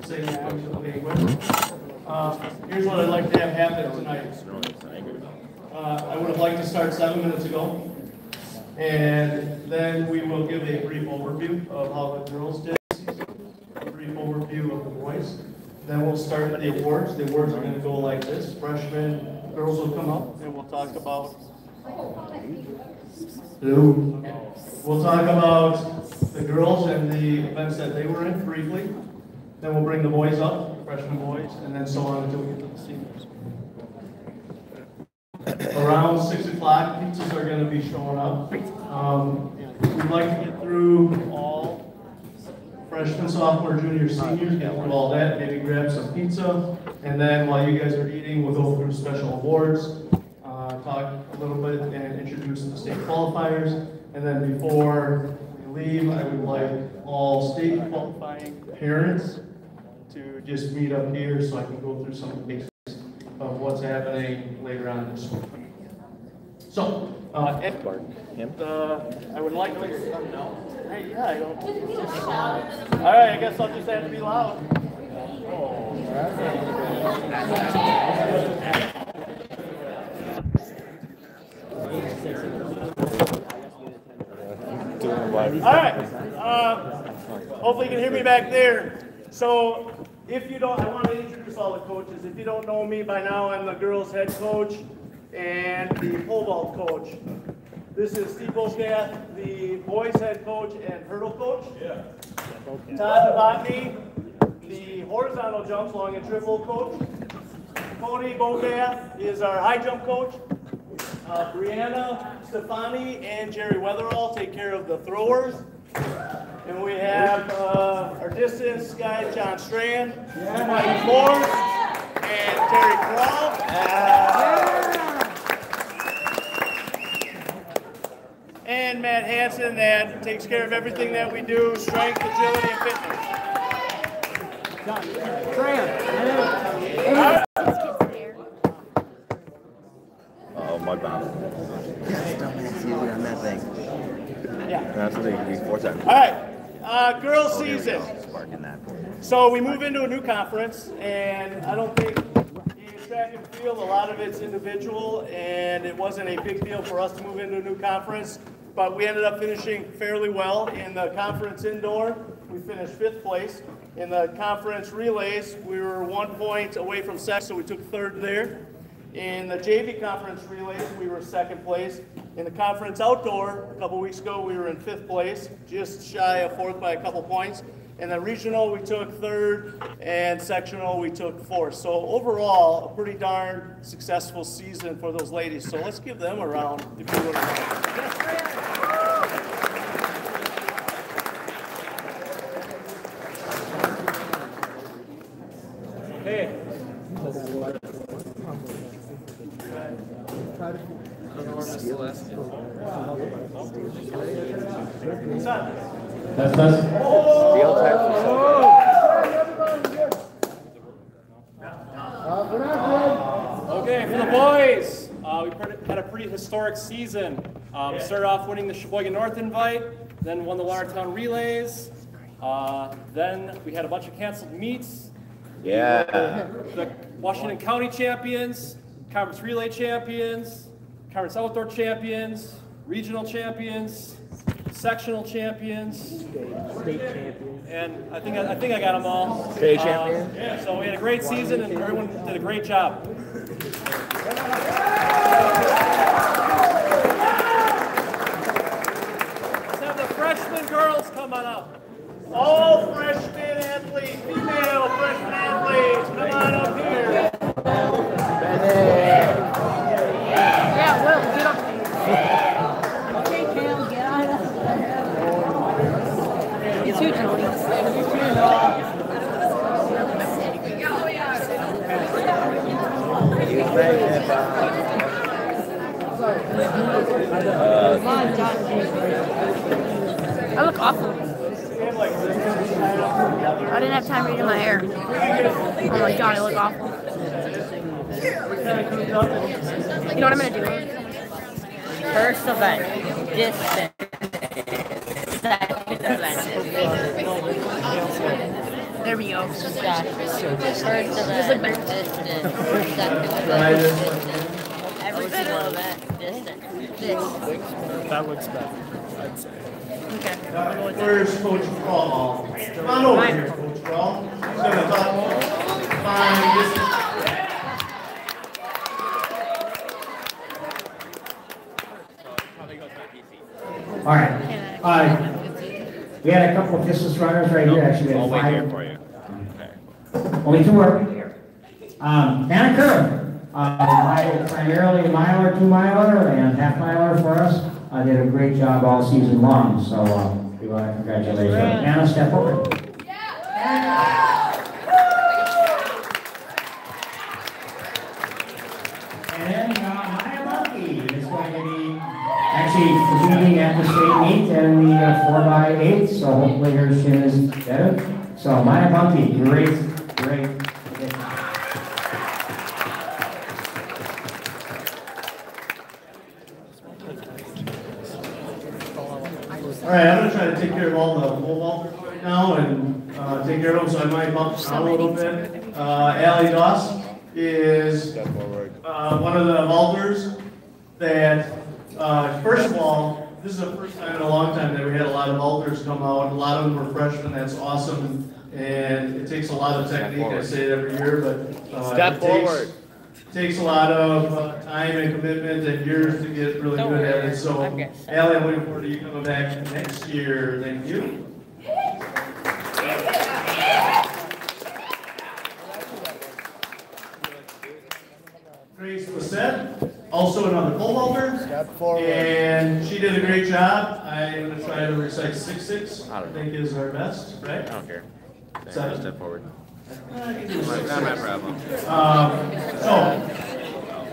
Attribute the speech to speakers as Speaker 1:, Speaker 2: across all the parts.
Speaker 1: say welcome to the banquet. Here's what I'd like to have happen tonight. I would have liked to start 7 minutes ago, and then we will give a brief overview of how the girls did, a brief overview of the boys. Then we'll start the awards. The awards are going to go like this. Freshmen, girls will come up, and we'll talk about. We'll talk about the girls and the events that they were in briefly. Then we'll bring the boys up, freshman boys, and then so on until we get to the seniors. Around 6 o'clock, pizzas are going to be showing up. We'd like to get through all freshmen, sophomore, junior, seniors, get through all that, maybe grab some pizza, and then while you guys are eating, we'll go through special awards, talk a little bit and introduce the state qualifiers, and then before we leave, I would like all state qualifying parents to just meet up here so I can go through some basics of what's happening later on in the school. So, I would like to. Hey, yeah, I don't. All right, I guess I'll just have to be loud. All right. Hopefully you can hear me back there. So, if you don't, I want to introduce all the coaches. If you don't know me by now, I'm the girls' head coach and the pole vault coach. This is Steve Bokath, the boys' head coach and hurdle coach. Yeah. Todd Novotny, the horizontal jumps, long and triple coach. Cody Bokath is our high jump coach. Brianna Stefani and Jerry Weatherall take care of the throwers. And we have our distance guy, John Strand, Mike Morse, and Terry Kroll. And Matt Hansen that takes care of everything that we do, strength, agility, and fitness.
Speaker 2: Oh, my bad. on that thing.
Speaker 1: Yeah.
Speaker 2: That's what they use 4 times.
Speaker 1: All right. Girls season.
Speaker 2: Sparking that.
Speaker 1: So we move into a new conference, and I don't think in track and field, a lot of it's individual, and it wasn't a big deal for us to move into a new conference, but we ended up finishing fairly well in the conference indoor. We finished 5th place. In the conference relays, we were 1 point away from second, so we took 3rd there. In the JV conference relays, we were 2nd place. In the conference outdoor, a couple weeks ago, we were in 5th place, just shy of 4th by a couple points. In the regional, we took 3rd, and sectional, we took 4th. So overall, a pretty darn successful season for those ladies. So let's give them a round if you would like. Hey. That's okay, for the boys, we had a pretty historic season. Started off winning the Sheboygan North Invite, then won the Watertown Relays. Then we had a bunch of canceled meets.
Speaker 2: Yeah.
Speaker 1: The Washington County champions, conference relay champions, conference outdoor champions, regional champions, sectional champions, state champions, and I think I got them all.
Speaker 2: State champions.
Speaker 1: So we had a great season, and everyone did a great job. Let's have the freshman girls come on up. All freshman athletes, female freshman athletes, come on up here.
Speaker 3: Yeah, Will, get up. Okay, Cam, get out of there. You too, Tony. Come on, John. I look awful. I didn't have time to do my hair. Oh my god, I look awful. You know what I'm gonna do? First event, distance. Second event. There we go.
Speaker 4: First of the distance, second of the
Speaker 1: Right.
Speaker 4: distance, every single event distance. This.
Speaker 5: That looks better, I'd say.
Speaker 3: Okay.
Speaker 1: Where's Coach Crawl? Come on over here, Coach Crawl. He's gonna talk fine distance.
Speaker 6: All right. We had a couple of distance runners right here. Actually, we
Speaker 2: I'll
Speaker 6: had
Speaker 2: wait here
Speaker 6: five.
Speaker 2: for you. Okay.
Speaker 6: Only two work. Anna Kerr, primarily a miler, 2 miler, and half miler for us. Did a great job all season long. So we want to congratulate her. Anna, step over. And Maya Monkey is going to be actually competing at the state meet in the 4x8, so hopefully her shin is better. So Maya Monkey, great.
Speaker 1: All right, I'm gonna try to take care of all the pole vaulters right now and take care of them, so I might bump around a little bit. Allie Doss is one of the vaulters that, first of all, this is the first time in a long time that we had a lot of vaulters come out. A lot of them were freshmen. That's awesome, and it takes a lot of technique. I say it every year, but
Speaker 2: Step forward.
Speaker 1: Takes a lot of time and commitment and years to get really good at it. So, Allie, I'm looking forward to you coming back next year. Thank you. Grace Lissette, also another pole vaulter.
Speaker 5: Step forward.
Speaker 1: And she did a great job. I'm going to try to recite 6'6", I think is our best, right?
Speaker 2: I don't care.
Speaker 1: Seven.
Speaker 2: Step forward.
Speaker 1: Not
Speaker 2: my problem.
Speaker 1: So,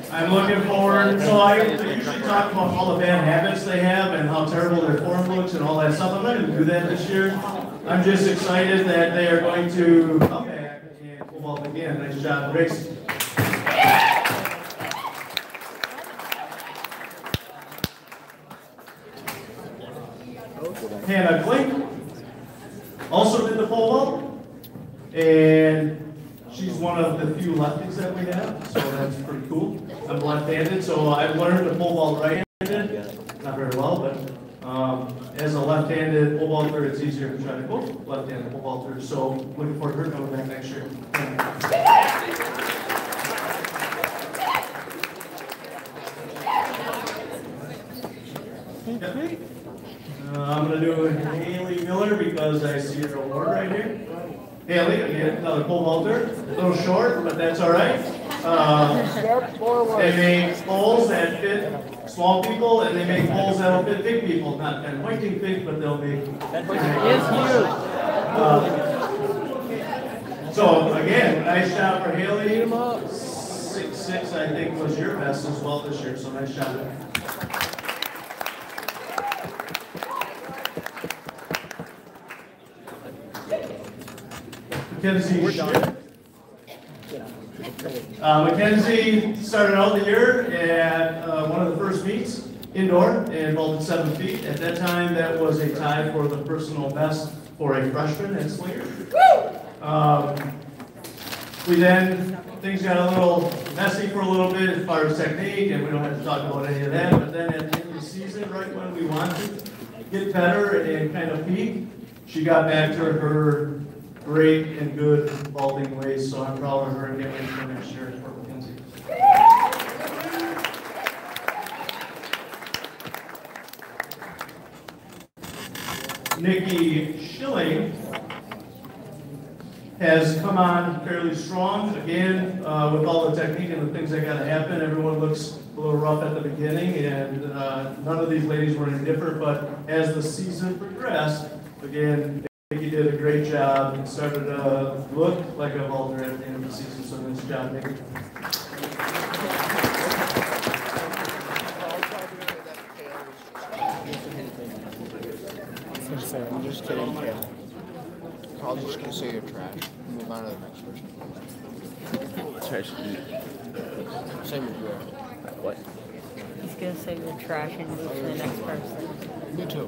Speaker 1: I'm looking forward, so I usually talk about all the bad habits they have and how terrible their form looks and all that stuff. I'm not going to do that this year. I'm just excited that they are going to come back and pull off again. Nice job, Grace. Hannah Blake also did the pole vault. And she's one of the few lefties that we have, so that's pretty cool. I'm left-handed, so I've learned to pole vault right-handed. Not very well, but as a left-handed pole vaulter, it's easier to try to go left-handed pole vaulter. So looking forward to her coming back next year. I'm going to do Haley Miller because I see her award right here. Haley, again, another pole vaulter. A little short, but that's all right. They make poles that fit small people, and they make poles that'll fit big people. Not kind of pointing big, but they'll make. So again, nice job for Haley. 6'6", I think, was your best as well this year. So nice job. Mackenzie Schmidt. Mackenzie started out the year at one of the first meets indoor and vaulted 7 feet. At that time, that was a tie for the personal best for a freshman at Slinger. Things got a little messy for a little bit as far as technique, and we don't have to talk about any of that. But then at the end of the season, right when we wanted to get better and kind of peak, she got back to her great and good vaulting ways, so I'm proud of her and getting her next year for Mackenzie. Nikki Schilling has come on fairly strong. Again, with all the technique and the things that got to happen, everyone looks a little rough at the beginning, and none of these ladies were any different, but as the season progressed, again, Nikki did a great job and started to look like a vaulter at the end of the season, so nice job, Nikki.
Speaker 5: I'm just kidding, Kale. Carl's just gonna say you're trash. Move on to the next person.
Speaker 2: Trash eat.
Speaker 5: Same with you.
Speaker 2: What?
Speaker 4: He's gonna say you're trash and move to the next person.
Speaker 5: Me too.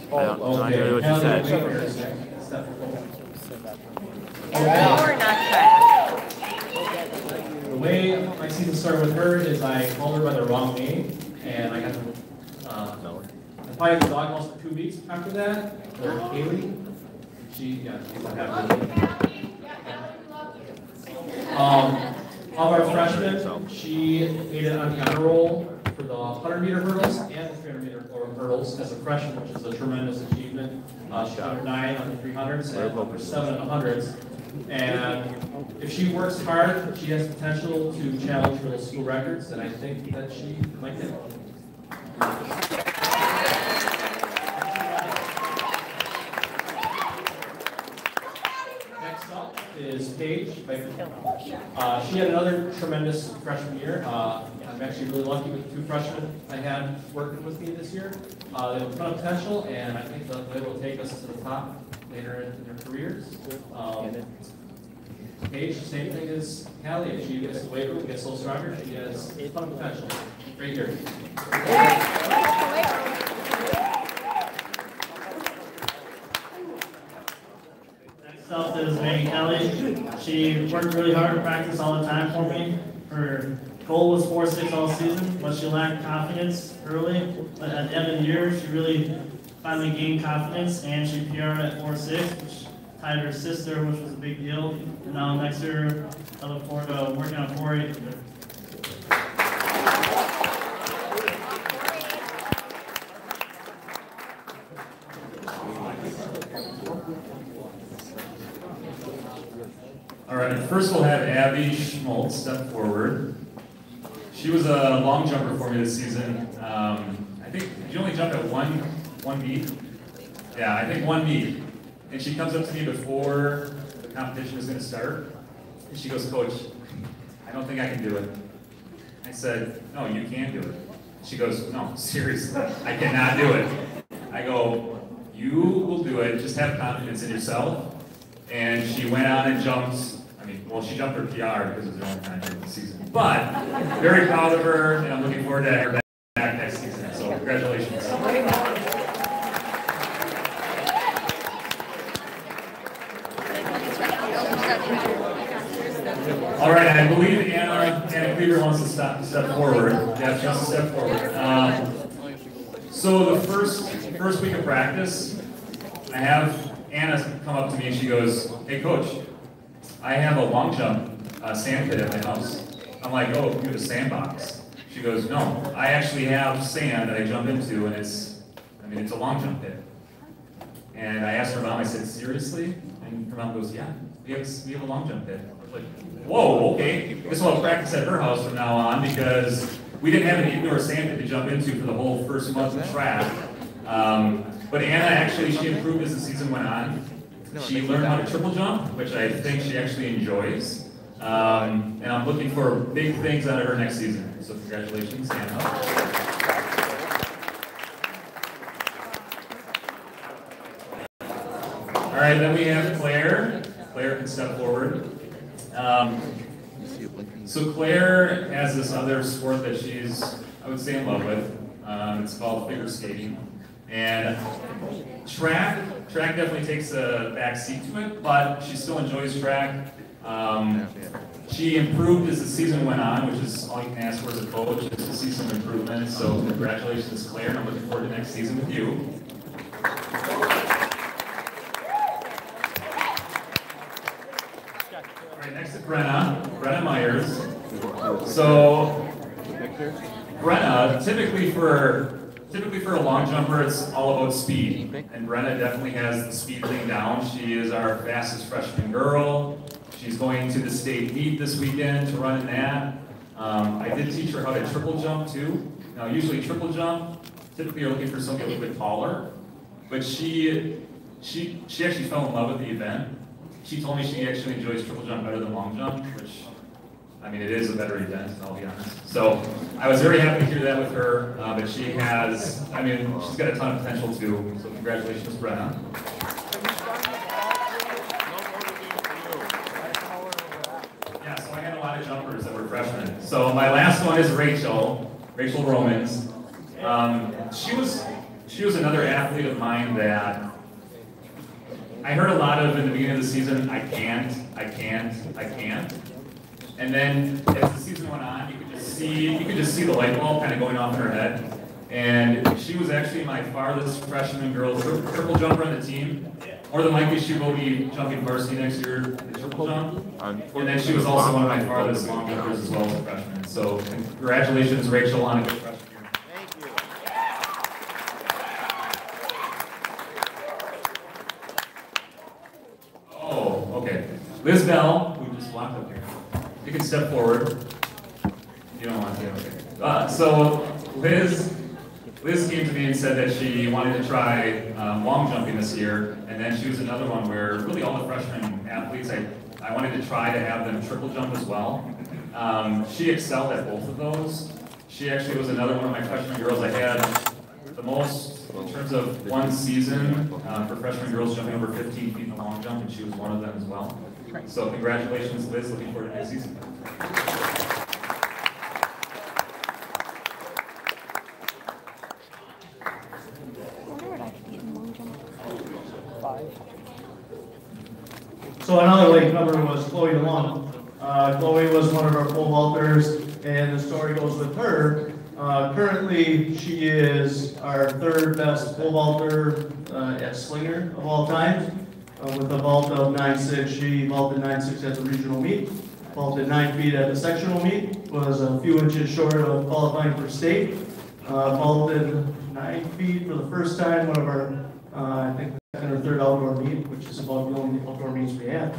Speaker 2: I don't know what you said.
Speaker 4: Or not track.
Speaker 7: The way my season started with her is I called her by the wrong name, and I got to I probably had the dog house for 2 weeks after that. Haley. She's not happy. Of our freshmen, she made it on the honor roll for the 100-meter hurdles and the 300-meter hurdles as a freshman, which is a tremendous achievement. She got 9 on the 300s and number 7 on the 100s. And if she works hard, she has potential to challenge for those school records, and I think that she might hit. Next up is Paige. She had another tremendous freshman year. I'm actually really lucky with the 2 freshmen I had working with me this year. They have a ton of potential, and I think that they will take us to the top later in their careers. Paige, same thing as Callie. She gets the weight room, gets a little stronger. She has a ton of potential. Right here.
Speaker 8: Next up is Megan Kelly. She worked really hard to practice all the time for me. Her goal was 4.6 all season, but she lacked confidence early. But at the end of the year, she really finally gained confidence, and she PR'd at 4.6, which tied her sister, which was a big deal. And now next year, I look forward to working on 4.8 with her.
Speaker 9: All right, first we'll have Abby Schmaltz step forward. She was a long jumper for me this season. I think, did you only jump at one meet? Yeah, I think 1 meet. And she comes up to me before the competition is going to start. And she goes, Coach, I don't think I can do it. I said, no, you can do it. She goes, no, seriously, I cannot do it. I go, you will do it, just have confidence in yourself. And she went on and jumped, she jumped her PR because it was her own time during the season. But, very proud of her, and I'm looking forward to her back next season. So, congratulations. All right, I believe Anna Cleaver wants to step forward. Yeah, she wants to step forward. So the first week of practice, I have Anna come up to me and she goes, hey coach, I have a long jump sand pit at my house. I'm like, oh, you have a sandbox. She goes, no, I actually have sand that I jump into and it's a long jump pit. And I asked her mom, I said, seriously? And her mom goes, yeah, we have a long jump pit. I was like, whoa, okay. Guess we'll practice at her house from now on because we didn't have an indoor sand pit to jump into for the whole first month of track. But Anna actually, she improved as the season went on. She learned how to triple jump, which I think she actually enjoys. And I'm looking for big things out of her next season. So congratulations, Anna. All right, then we have Claire. Claire can step forward. So Claire has this other sport that she's, I would say, in love with. It's called figure skating. And track definitely takes a back seat to it, but she still enjoys track. She improved as the season went on, which is all you can ask for as a coach, is to see some improvement. So congratulations, Claire, and I'm looking forward to next season with you. All right, next is Brenna Myers. So Brenna, typically for a long jumper, it's all about speed, and Brenna definitely has the speed thing down. She is our fastest freshman girl. She's going to the state meet this weekend to run in that. I did teach her how to triple jump too. Now, usually triple jump, typically you're looking for something a little bit taller, but she actually fell in love with the event. She told me she actually enjoys triple jump better than long jump, which, it is a better event, I'll be honest. So I was very happy to hear that with her, but she has, she's got a ton of potential too. So congratulations, Brenna. Yeah, so I had a lot of jumpers that were freshmen. So my last one is Rachel Romans. She was another athlete of mine that I heard a lot of, in the beginning of the season, I can't. And then as the season went on, you could just see the light bulb kind of going off in her head. And she was actually my farthest freshman girl triple jumper on the team. More than likely, she will be jumping varsity next year in triple jump. And then she was also one of my farthest long jumpers as well as a freshman. So congratulations, Rachel, on a good freshman year.
Speaker 5: Thank you.
Speaker 9: Oh, okay. Liz Bell, who just walked up here. You can step forward. You don't want to, okay. So Liz came to me and said that she wanted to try long jumping this year, and then she was another one where really all the freshman athletes, I wanted to try to have them triple jump as well. She excelled at both of those. She actually was another one of my freshman girls. I had the most in terms of one season for freshman girls jumping over 15 feet in the long jump, and she was one of them as well. So congratulations, Liz. Looking forward to next season.
Speaker 1: So another late comer was Chloe DeLong. Chloe was one of our pole vaulters, and the story goes with her. Currently, she is our third best pole vaulter at Slinger of all time. With a vault of 9.6, she vaulted 9.6 at the regional meet, vaulted 9 feet at the sectional meet, was a few inches short of qualifying for state, vaulted 9 feet for the first time, one of our, I think, second or third outdoor meet, which is about the only outdoor meets we have.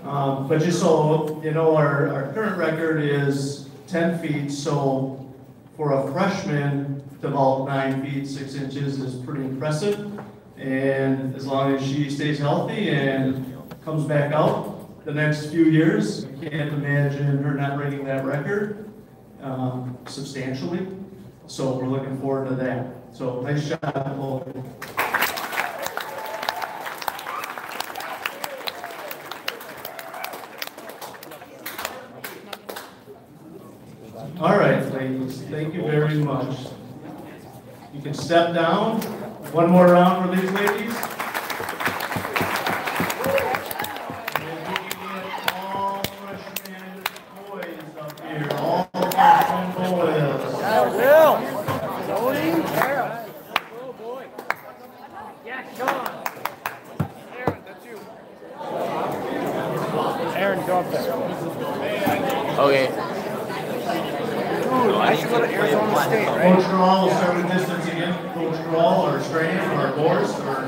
Speaker 1: But just so you know, our current record is 10 feet, so for a freshman to vault 9 feet 6 inches is pretty impressive. And as long as she stays healthy and comes back out the next few years, I can't imagine her not breaking that record substantially. So we're looking forward to that. So nice job, Chloe. All right, ladies, thank you very much. You can step down. One more round for these ladies. And we get all freshman boys up here. All freshman boys.
Speaker 3: Oh, boy. Yeah, Sean. Aaron, that's you. Aaron, go up there.
Speaker 2: Okay.
Speaker 3: I should go to Arizona State, right?
Speaker 1: Coach Grawl will start with distance again. Coach Grawl or Strahan or Gorst or...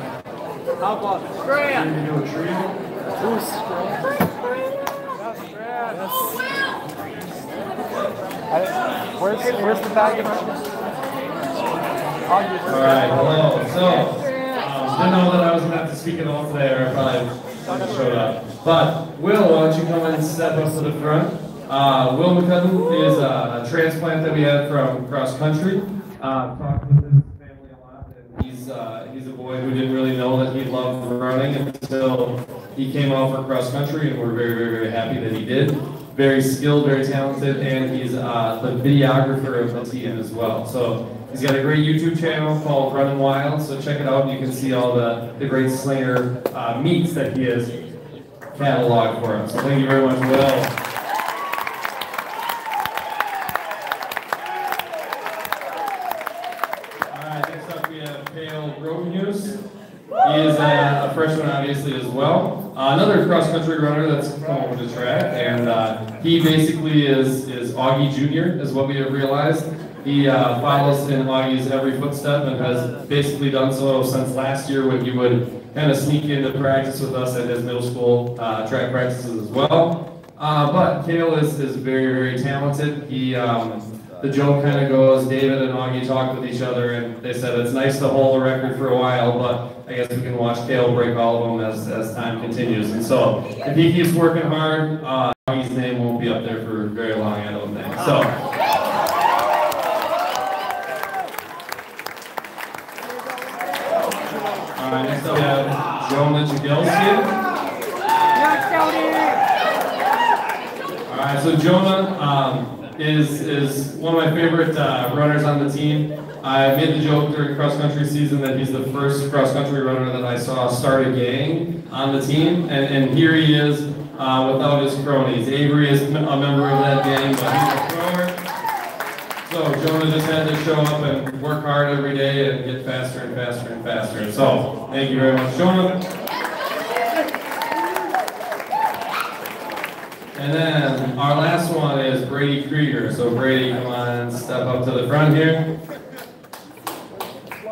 Speaker 3: How about Strahan?
Speaker 1: You can do a trio.
Speaker 3: Who's Strahan? Where's the bag?
Speaker 10: All right, hello. So, didn't know that I was meant to speak at all today, or I probably showed up. But, Will, why don't you come and step up to the front? Will McCutcheon is a transplant that we had from cross country. Talked with his family a lot, and he's a boy who didn't really know that he loved running until he came out for cross country, and we're very, very, very happy that he did. Very skilled, very talented, and he's the videographer of the team as well. So he's got a great YouTube channel called Running Wild, so check it out, and you can see all the great Slinger meets that he has cataloged for us. So thank you very much, Will. He is a freshman, obviously, as well. Another cross-country runner that's come over to track, and he basically is Augie Jr., is what we have realized. He follows in Augie's every footstep and has basically done so since last year when he would kind of sneak into practice with us at his middle school track practices as well. But Kale is very, very talented. He the joke kind of goes, David and Augie talked with each other, and they said it's nice to hold a record for a while, but I guess we can watch Kale break all of them as time continues. And so, if he keeps working hard, Augie's name won't be up there for very long, I don't think. So. All right, next up we have Jonah Jagelski. All right, so Jonah is one of my favorite runners on the team. I made the joke during cross-country season that he's the first cross-country runner that I saw start a gang on the team, and here he is without his cronies. Avery is a member of that gang, but he's a thrower. So Jonah just had to show up and work hard every day and get faster and faster and faster. So thank you very much, Jonah. And then our last one is Brady Krieger. So Brady, come on, step up to the front here.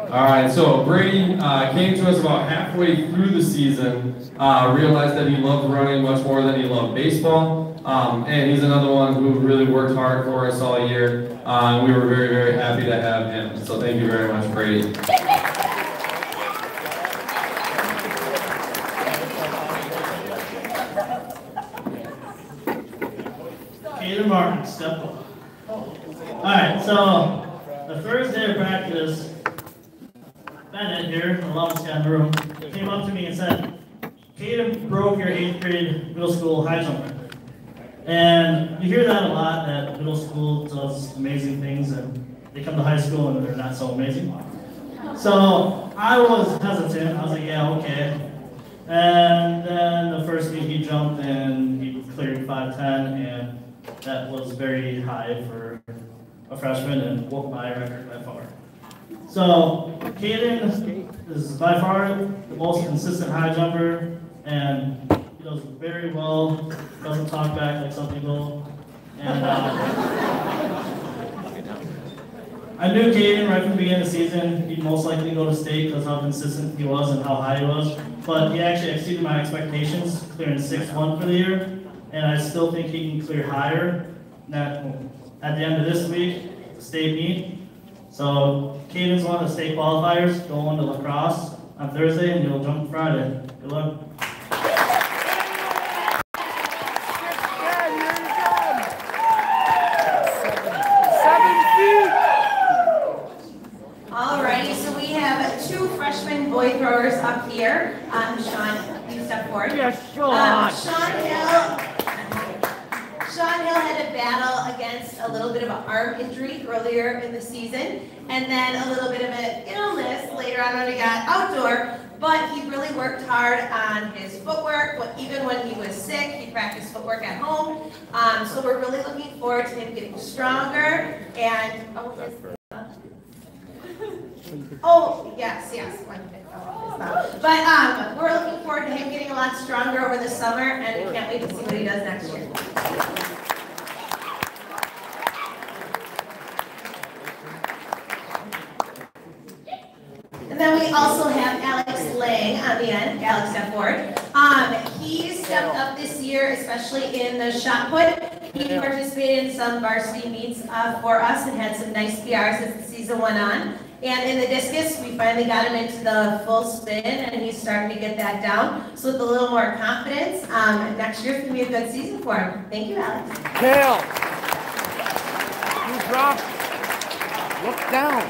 Speaker 10: All right, so Brady came to us about halfway through the season, realized that he loved running much more than he loved baseball, and he's another one who really worked hard for us all year. We were very, very happy to have him. So thank you very much, Brady.
Speaker 8: Caden Martin, step up. Alright, so the first day of practice, Bennett here, the loudest guy in the room, came up to me and said, Caden broke your 8th grade middle school high jumper. And you hear that a lot, that middle school does amazing things and they come to high school and they're not so amazing. So I was hesitant, I was like, yeah, okay. And then the first week he jumped and he cleared 5'10", and that was very high for a freshman and whooped my record by far. So Caden is by far the most consistent high jumper, and he does very well, doesn't talk back like some people. And I knew Caden right from the beginning of the season, he'd most likely go to state because how consistent he was and how high he was. But he actually exceeded my expectations, clearing 6'1" for the year. And I still think he can clear higher at the end of this week, state meet. So Caden's one of the state qualifiers, going to lacrosse on Thursday, and he'll jump Friday. Good luck.
Speaker 11: Alrighty, so we have 2 freshman boy throwers up here. Sean, you step forward.
Speaker 3: Yes, Sean.
Speaker 11: Sean Hill had a battle against a little bit of an arm injury earlier in the season, and then a little bit of an illness later on when he got outdoor, but he really worked hard on his footwork. Even when he was sick, he practiced footwork at home. So we're really looking forward to him getting stronger, and yes. But we're looking forward to him getting a lot stronger over the summer, and we can't wait to see what he does next year. And then we also have Alex Lang on the end. Alex, step forward. He stepped up this year, especially in the shot put. He participated in some varsity meets for us and had some nice PRs as the season went on. And in the discus, we finally got him into the full spin, and he's starting to get that down. So with a little more confidence, next year's going to be a good season for him. Thank you, Alex.
Speaker 3: Kale. You drop. Look down.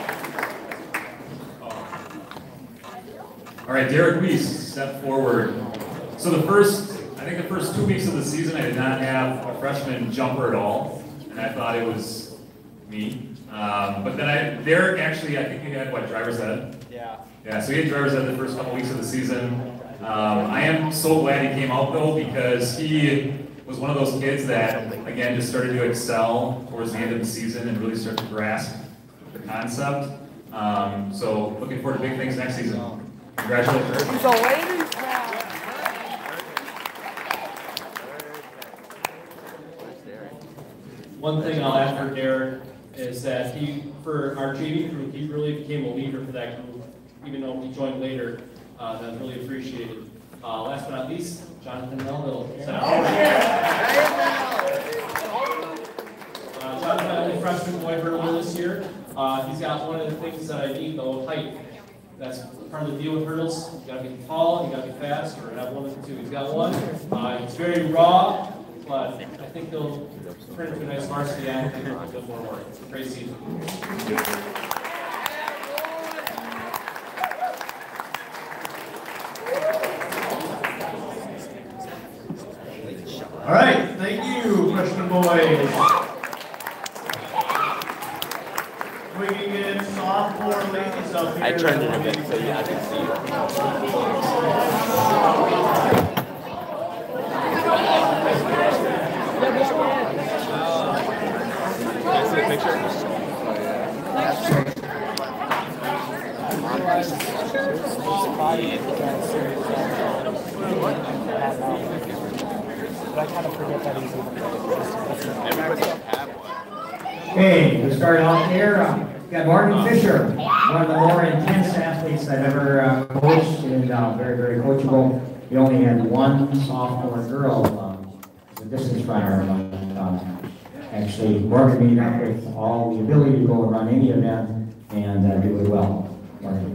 Speaker 9: All right, Derek Weiss, step forward. So the first 2 weeks of the season, I did not have a freshman jumper at all, and I thought it was me. But then Derek actually, I think he had, driver's ed? Yeah. Yeah, so he had driver's ed the first couple weeks of the season. I am so glad he came out though, because he was one of those kids that, again, just started to excel towards the end of the season and really start to grasp the concept. So looking forward to big things next season. Congratulations.
Speaker 3: He's a ladies now.
Speaker 7: One thing I'll add for Derek is that for our JV group, he really became a leader for that group, even though he joined later. That's really appreciated. Last but not least, Jonathan Melville. Jonathan, only freshman boy hurdler this year. He's got one of the things that I need, though, height. That's part of the deal with hurdles. You gotta be tall, you gotta be fast, or have one of the two. He's got one. It's very raw, but I think he'll turn into a nice varsity athlete with a bit more work. Great season.
Speaker 8: All right, thank you, freshman boys. Swinging in soft the ladies up here.
Speaker 2: I turned it a bit so I could see you. Can I see a picture?
Speaker 12: But I kind of forget that he's even.
Speaker 2: Everybody have one.
Speaker 6: Okay, we start off here. Got Morgan Fisher, one of the more intense athletes I've ever coached, and very, very coachable. He only had one sophomore girl as a distance runner. Actually, Morgan made up with all the ability to go and run any event and do it well. Morgan.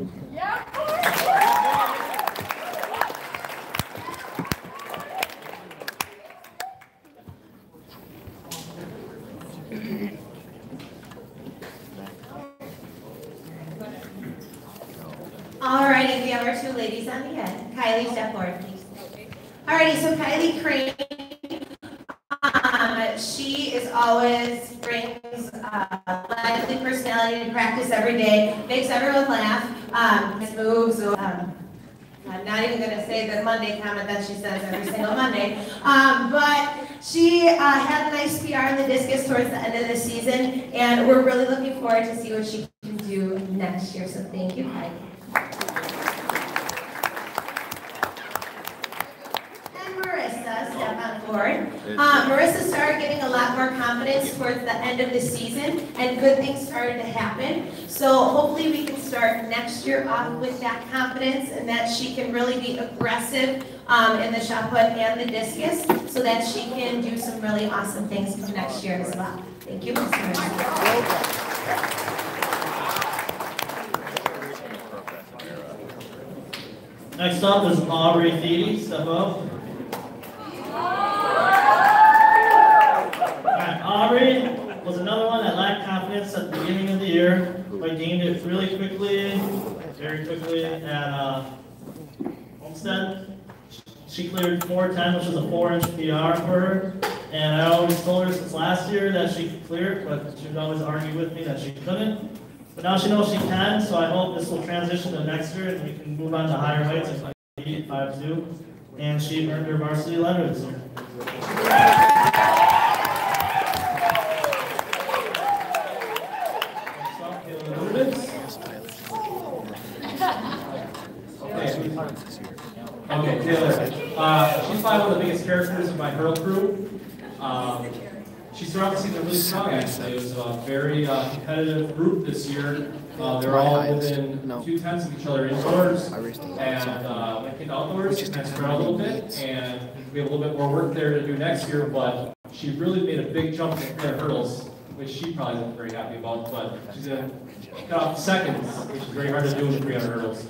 Speaker 11: Alrighty, we have our two ladies on the end. Kylie, step forward, please. Alrighty, so Kylie Crane, she is always brings lively personality to practice every day, makes everyone laugh, moves. I'm not even going to say the Monday comment that she says every single Monday, but she had a nice PR in the discus towards the end of the season, and we're really looking forward to see what she can do next year. So thank you, Kylie. Marissa, step on forward. Marissa started getting a lot more confidence towards the end of the season, and good things started to happen. So hopefully we can start next year off with that confidence, and that she can really be aggressive in the shot put and the discus, so that she can do some really awesome things for next year as well. Thank you, Ms. Marissa.
Speaker 8: Next up is Aubrey Feedy. Step up. Alright, Aubrey was another one that lacked confidence at the beginning of the year, but gained it really quickly, very quickly at Homestead. She cleared 4:10, which is a 4-inch PR for her. And I always told her since last year that she could clear it, but she would always argue with me that she couldn't. But now she knows she can, so I hope this will transition to next year and we can move on to higher heights and 5'2". And she earned her varsity letter this year.
Speaker 7: Okay, Taylor. She's probably one of the biggest characters in my hurl crew. She started the season really strong, actually. It was a very competitive group this year. They're all within 2/10 of each other indoors. And when it came outdoors, it kind of spread a little bit. And we have a little bit more work there to do next year. But she really made a big jump in their hurdles, which she probably isn't very happy about. But she's going to cut off seconds, which is very hard to do with 300 hurdles.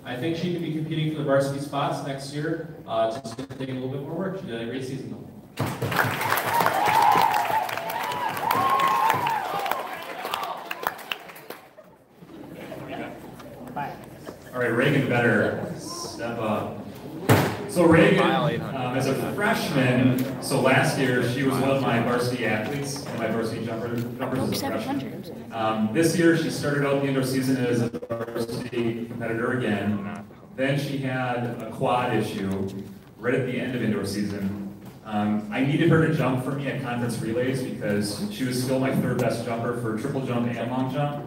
Speaker 7: I think she could be competing for the varsity spots next year. Just taking a little bit more work. She did a great season, though.
Speaker 9: All right, Reagan better step up. So Reagan, as a freshman, so last year she was one of my varsity athletes and my varsity jumpers as a freshman. This year she started out the indoor season as a varsity competitor again. Then she had a quad issue right at the end of indoor season. I needed her to jump for me at conference relays because she was still my third best jumper for triple jump and long jump.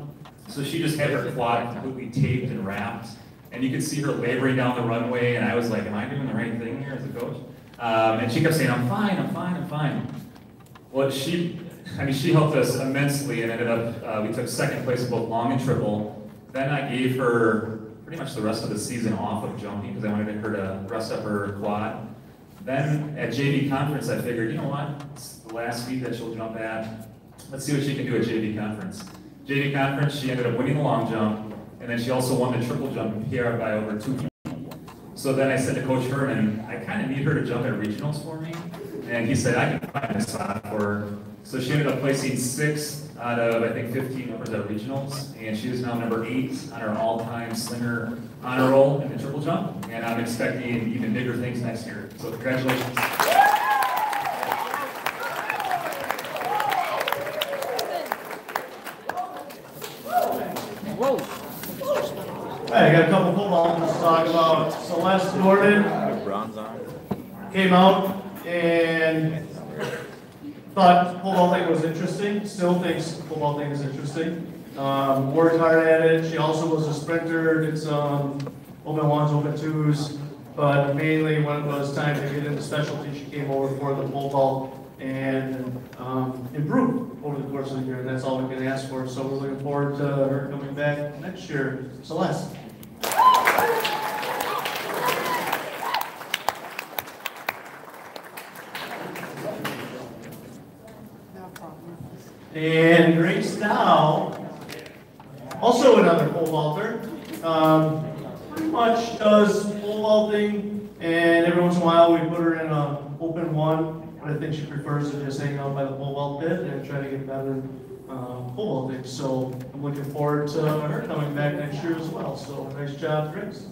Speaker 9: So she just had her quad completely taped and wrapped. And you could see her laboring down the runway, and I was like, am I doing the right thing here as a coach? And she kept saying, I'm fine, I'm fine, I'm fine. Well, she helped us immensely and ended up, we took second place in both long and triple. Then I gave her pretty much the rest of the season off of jumping because I wanted her to rest up her quad. Then at JV conference, I figured, you know what, it's the last week that she'll jump at. Let's see what she can do at JV conference. JV conference, she ended up winning the long jump, and then she also won the triple jump and PR by over 2 people. So then I said to Coach Herman, I kind of need her to jump at regionals for me. And he said, I can find a spot for her. So she ended up placing 6th out of, I think, 15 numbers at regionals. And she is now number 8 on her all-time slinger honor roll in the triple jump. And I'm expecting even bigger things next year. So congratulations.
Speaker 1: I got a couple football to talk about. Celeste Gordon
Speaker 2: Bronze on.
Speaker 1: came out and thought football thing was interesting. Still thinks football thing is interesting. Worked hard at it. She also was a sprinter. Did some open ones, open twos. But mainly when it was time to get into specialty, she came over for the pole vault and improved over the course of the year. And that's all we can ask for. So we're looking forward to her coming back next year. Celeste. And Grace now, also another pole vaulter, pretty much does pole vaulting, and every once in a while we put her in an open one, but I think she prefers to just hang out by the pole vault pit and try to get better pole vaulting. So I'm looking forward to her coming back next year as well. So nice job, Grace.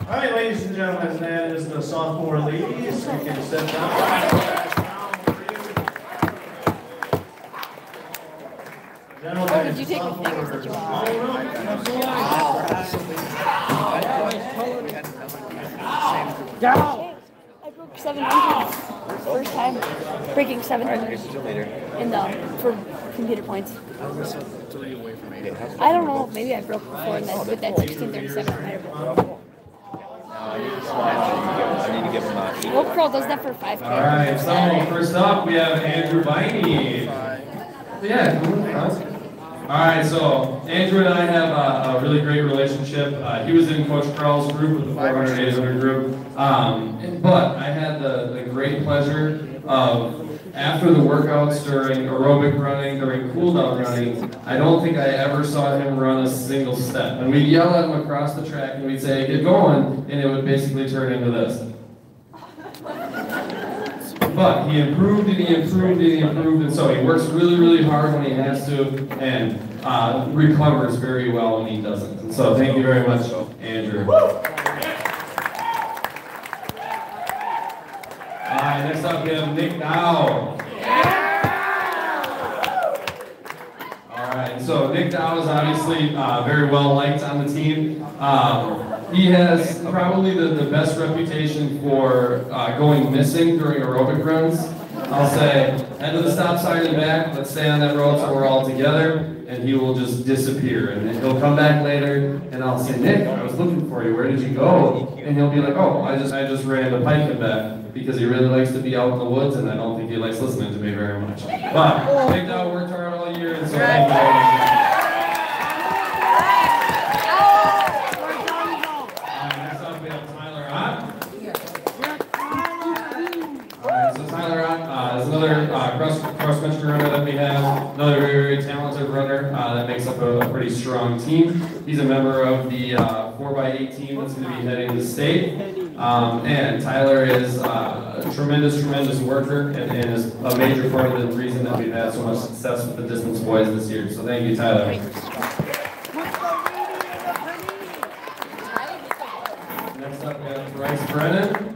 Speaker 1: All right, ladies and gentlemen, that is the sophomore ladies. You can sit down.
Speaker 3: Oh, did you take the fingers that you want? Go! I broke 700. First time breaking 700 for computer points. I don't know. Maybe I broke before and then with that 1637 I might have broken.
Speaker 2: I need to give him a.
Speaker 3: Wolf Pro does that for 5K.
Speaker 10: All right, so first up we have Andrew Viney. Yeah, all right, so Andrew and I have a really great relationship. He was in Coach Carl's group with the 400, 800 group. But I had the great pleasure of, after the workouts during aerobic running, during cool down running, I don't think I ever saw him run a single step. And we'd yell at him across the track and we'd say, get going, and it would basically turn into this. But he improved and he improved and he improved, and so he works really, really hard when he has to, and recovers very well when he doesn't. And so thank you very much, Andrew. Next up we have Nick Dow. Alright, so Nick Dow is obviously very well liked on the team. He has probably the best reputation for going missing during aerobic runs. I'll say, head to the stop sign and back, let's stay on that road so we're all together, and he will just disappear. And he'll come back later, and I'll say, Nick, I was looking for you, where did you go? And he'll be like, oh, I just ran the pike and back, because he really likes to be out in the woods, and I don't think he likes listening to me very much. But Nick Dow worked hard all year, and so thank you very much. Cross-country runner that we have, another very, very talented runner that makes up a pretty strong team. He's a member of the 4x8 team that's going to be heading to state. And Tyler is a tremendous, tremendous worker and is a major part of the reason that we've had so much success with the distance boys this year. So thank you, Tyler. Next up, we have Bryce Brennan.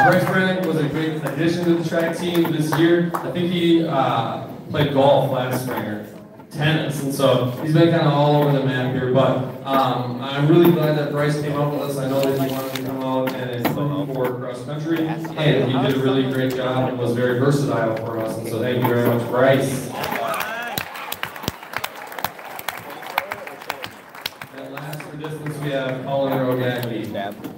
Speaker 10: Bryce Brennan was a great addition to the track team this year. I think he played golf last spring or tennis, and so he's been kind of all over the map here. But I'm really glad that Bryce came out with us. I know that he wanted to come out and play for cross country, and he did a really great job and was very versatile for us. And so thank you very much, Bryce. And last for distance, we have Colin Rogacki.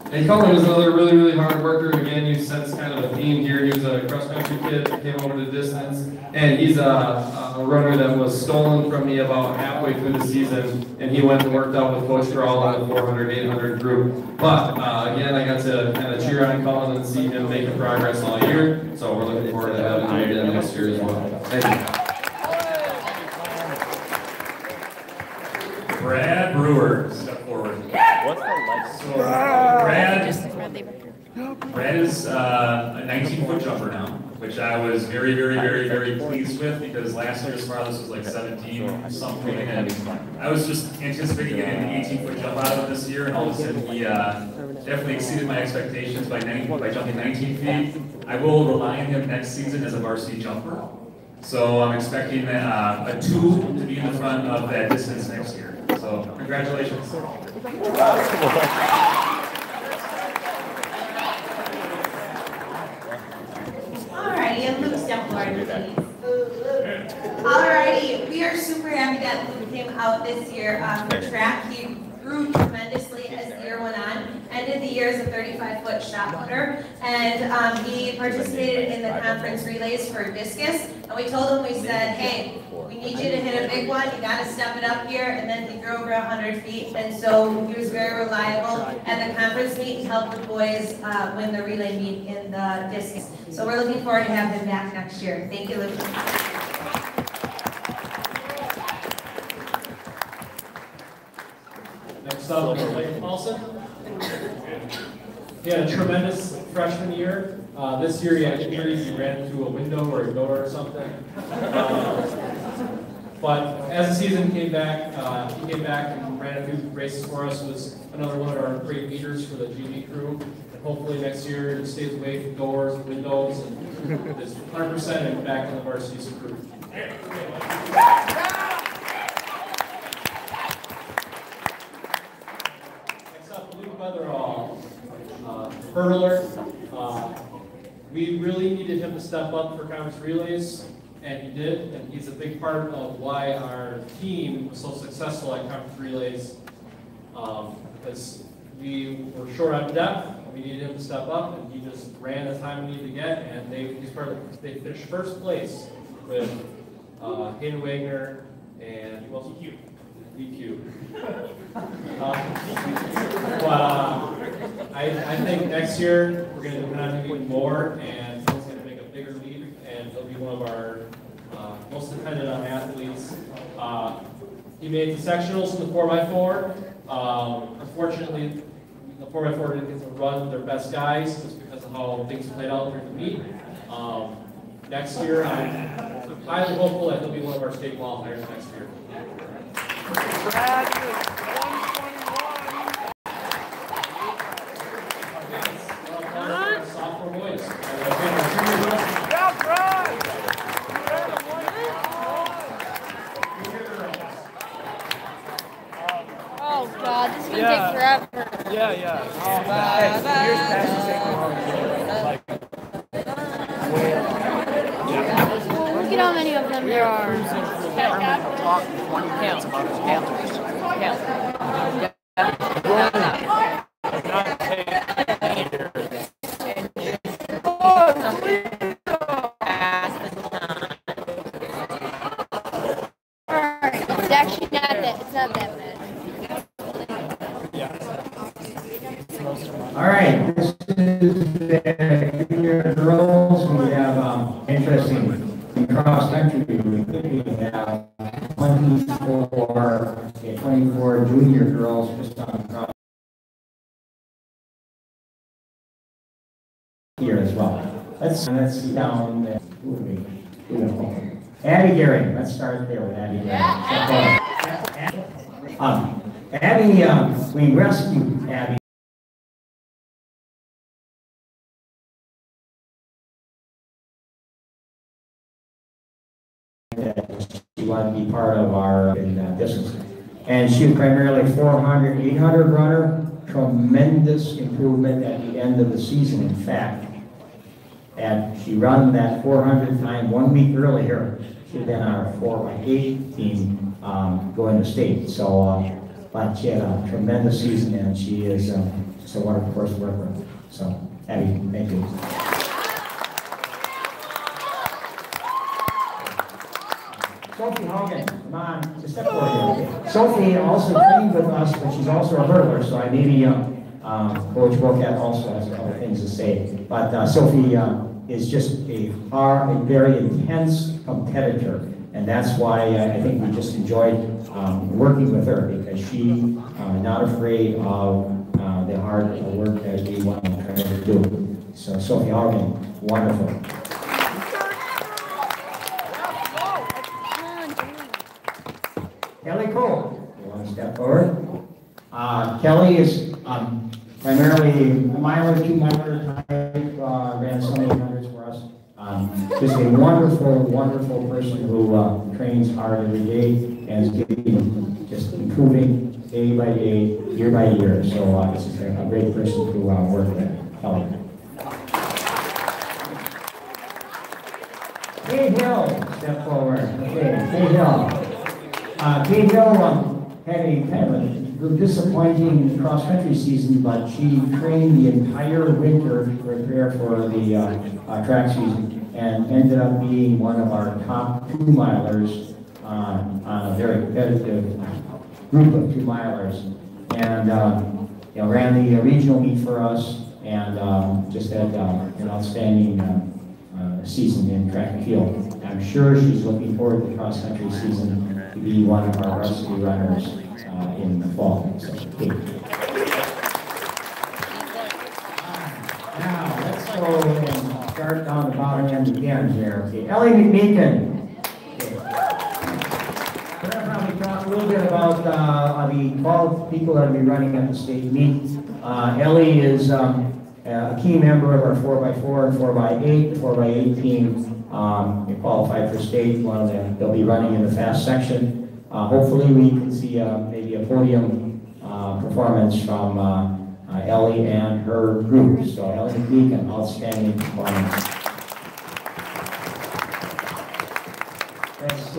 Speaker 10: And Colin was another really, really hard worker. Again, you sense kind of a theme here. He was a cross-country kid that came over to distance. And he's a runner that was stolen from me about halfway through the season. And he went and worked out with Coach Grawl on the 400, 800 group. But again, I got to kind of cheer on Colin and see him making progress all year. So we're looking forward to having him again next year as well. Thank you.
Speaker 9: Brad Brewer, step forward.
Speaker 2: What's the life?
Speaker 9: So, Brad is a 19-foot jumper now, which I was very, very, very very, very pleased with, because last year's farthest was like 17 something, and I was just anticipating getting an 18-foot jump out of it this year, and all of a sudden he definitely exceeded my expectations by jumping 19 feet. I will rely on him next season as a varsity jumper, so I'm expecting a 2 to be in the front of that distance next year. So congratulations.
Speaker 11: Alrighty, and Luke step forward, please. Alrighty, we are super happy that Luke came out this year for track. He grew tremendously as the year went on. Ended the year as a 35-foot shot putter, and he participated in the conference relays for discus. And we told him, we said, hey, we need you to hit a big one. You got to step it up here. And then he threw over 100 feet, and so he was very reliable. At the conference meet, he helped the boys win the relay meet in the discus. So we're looking forward to having him back next year. Thank you, Luke.
Speaker 7: Next up, Blake Paulson. He had a tremendous freshman year. This year he had injuries. He ran into a window or a door or something. But as the season came back, he came back and ran a few races for us. Was another one of our great leaders for the GB crew. And hopefully next year he stays away from doors and windows and is 100% and back in the varsity crew. Hurdler. We really needed him to step up for conference relays, and he did, and he's a big part of why our team was so successful at conference relays, because we were short on depth, and we needed him to step up, and he just ran the time we needed to get, and they finished first place with Hayden Wagner and who else? DQ. I think next year we're going to depend on him even more, and he's going to make a bigger leap, and he'll be one of our most dependent on athletes. He made the sectionals in the 4x4. Unfortunately, the 4x4 didn't get to run their best guys just because of how things played out during the meet. Next year, I'm highly hopeful that he'll be one of our state qualifiers next year.
Speaker 3: Oh God, this is gonna take forever.
Speaker 12: Yeah.
Speaker 3: Look at how many of them there are.
Speaker 12: Talk 20 minutes about his handlers.
Speaker 3: It's actually not that. It's not that bad.
Speaker 6: All right, this is the junior girls. We have interesting cross country. We have 24 junior girls just on cross here as well. Let's see down there. Abby Gary. Let's start there with Abby Gary. Abby, we rescued Abby. She wanted to be part of our distance. And she was primarily 400, 800 runner. Tremendous improvement at the end of the season, in fact. And she ran that 400 time 1 week earlier. She'd been on our 4x8 team going to state. So, but she had a tremendous season, and she is just a wonderful person to work with. So, Abby, thank you. Sophie Hogan, come on, just step forward here. Sophie also trained with us, but she's also a hurdler, so I maybe Coach Bocat also has a couple of things to say. But Sophie is just a very intense competitor, and that's why I think we just enjoyed working with her, because she's not afraid of the hard work that we want to try to do. So Sophie Hogan, wonderful. Kelly Cole, you want to step forward? Kelly is primarily a miler, 2-miler type, ran some 800s for us. Just a wonderful, wonderful person who trains hard every day and is getting, just improving day by day, year by year. So this is a great person to work with. Kelly. Kate Hill, step forward. Okay, Kate Hill. Kate Hill had a kind of a disappointing cross-country season, but she trained the entire winter to prepare for the track season and ended up being one of our top 2-milers on a very competitive group of 2-milers. And ran the regional meet for us and just had an outstanding season in track and field. I'm sure she's looking forward to the cross-country season to be one of our varsity runners in the fall. So, okay. Now, let's go and start down the bottom end again here. Okay. Ellie McMeekin. Okay. We're going to probably talk a little bit about the 12 people that will be running at the state meet. Ellie is a key member of our 4x4 and 4x8. The 4x8 team qualified for state. One of them, they'll be running in the fast section. Hopefully we can see maybe a podium performance from Ellie and her group. So Ellie McMeekin, outstanding performance. That's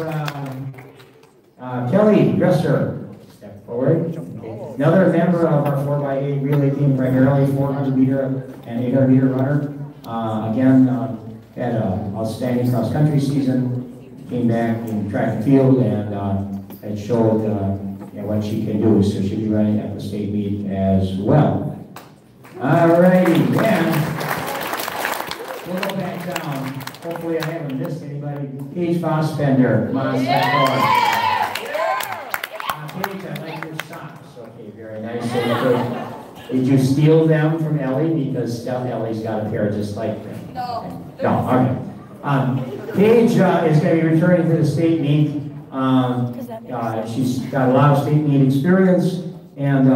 Speaker 6: Kelly Dresser. Step forward. Okay. Another member of our 4x8 relay team, primarily 400-meter and 800-meter runner. Again, had an outstanding cross-country season. Came back in track and field and had showed what she can do. So she'll be running at the state meet as well. All righty, then we'll go back down. Hopefully I haven't missed anybody. Paige Fossbender, come on, step forward. Paige, I like your socks. Okay, very nice. Did you steal them from Ellie? Because Ellie's got a pair just like them. No. No, okay. Paige is going to be returning to the state meet. She's got a lot of state meet experience, and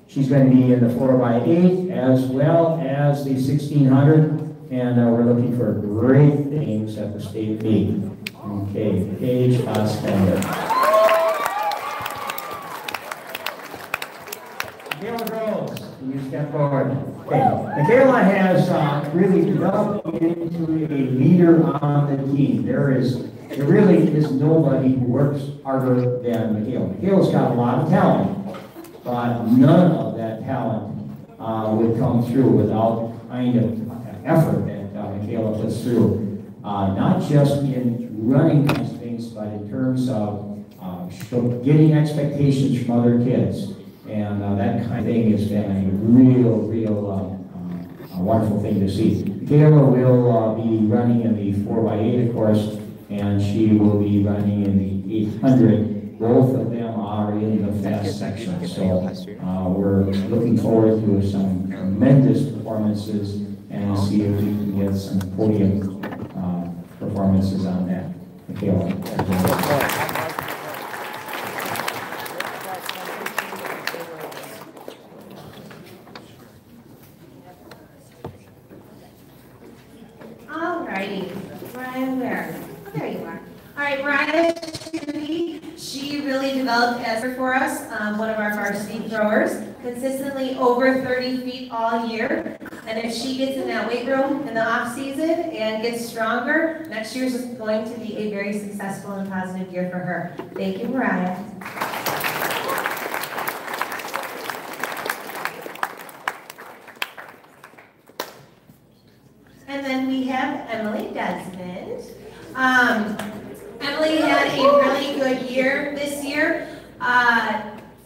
Speaker 6: she's going to be in the 4x8 as well as the 1600, and we're looking for great things at the state meet. Okay, Paige Fossbender. Michaela Groves, can you step forward? Okay, Michaela has really developed into a leader on the team. There really is nobody who works harder than Michaela. Michaela's got a lot of talent, but none of that talent would come through without the kind of effort that Michaela puts through. Not just in running these things, but in terms of getting expectations from other kids. And that kind of thing has been a real wonderful thing to see. Michaela will be running in the 4x8, of course, and she will be running in the 800. Both of them are in the fast section. So we're looking forward to some tremendous performances and see if we can get some podium performances on that. Michaela.
Speaker 11: For us, one of our varsity throwers, consistently over 30 feet all year. And if she gets in that weight room in the off season and gets stronger, next year is going to be a very successful and positive year for her. Thank you, Mariah. And then we have Emily Desmond. Emily had a really good year this year.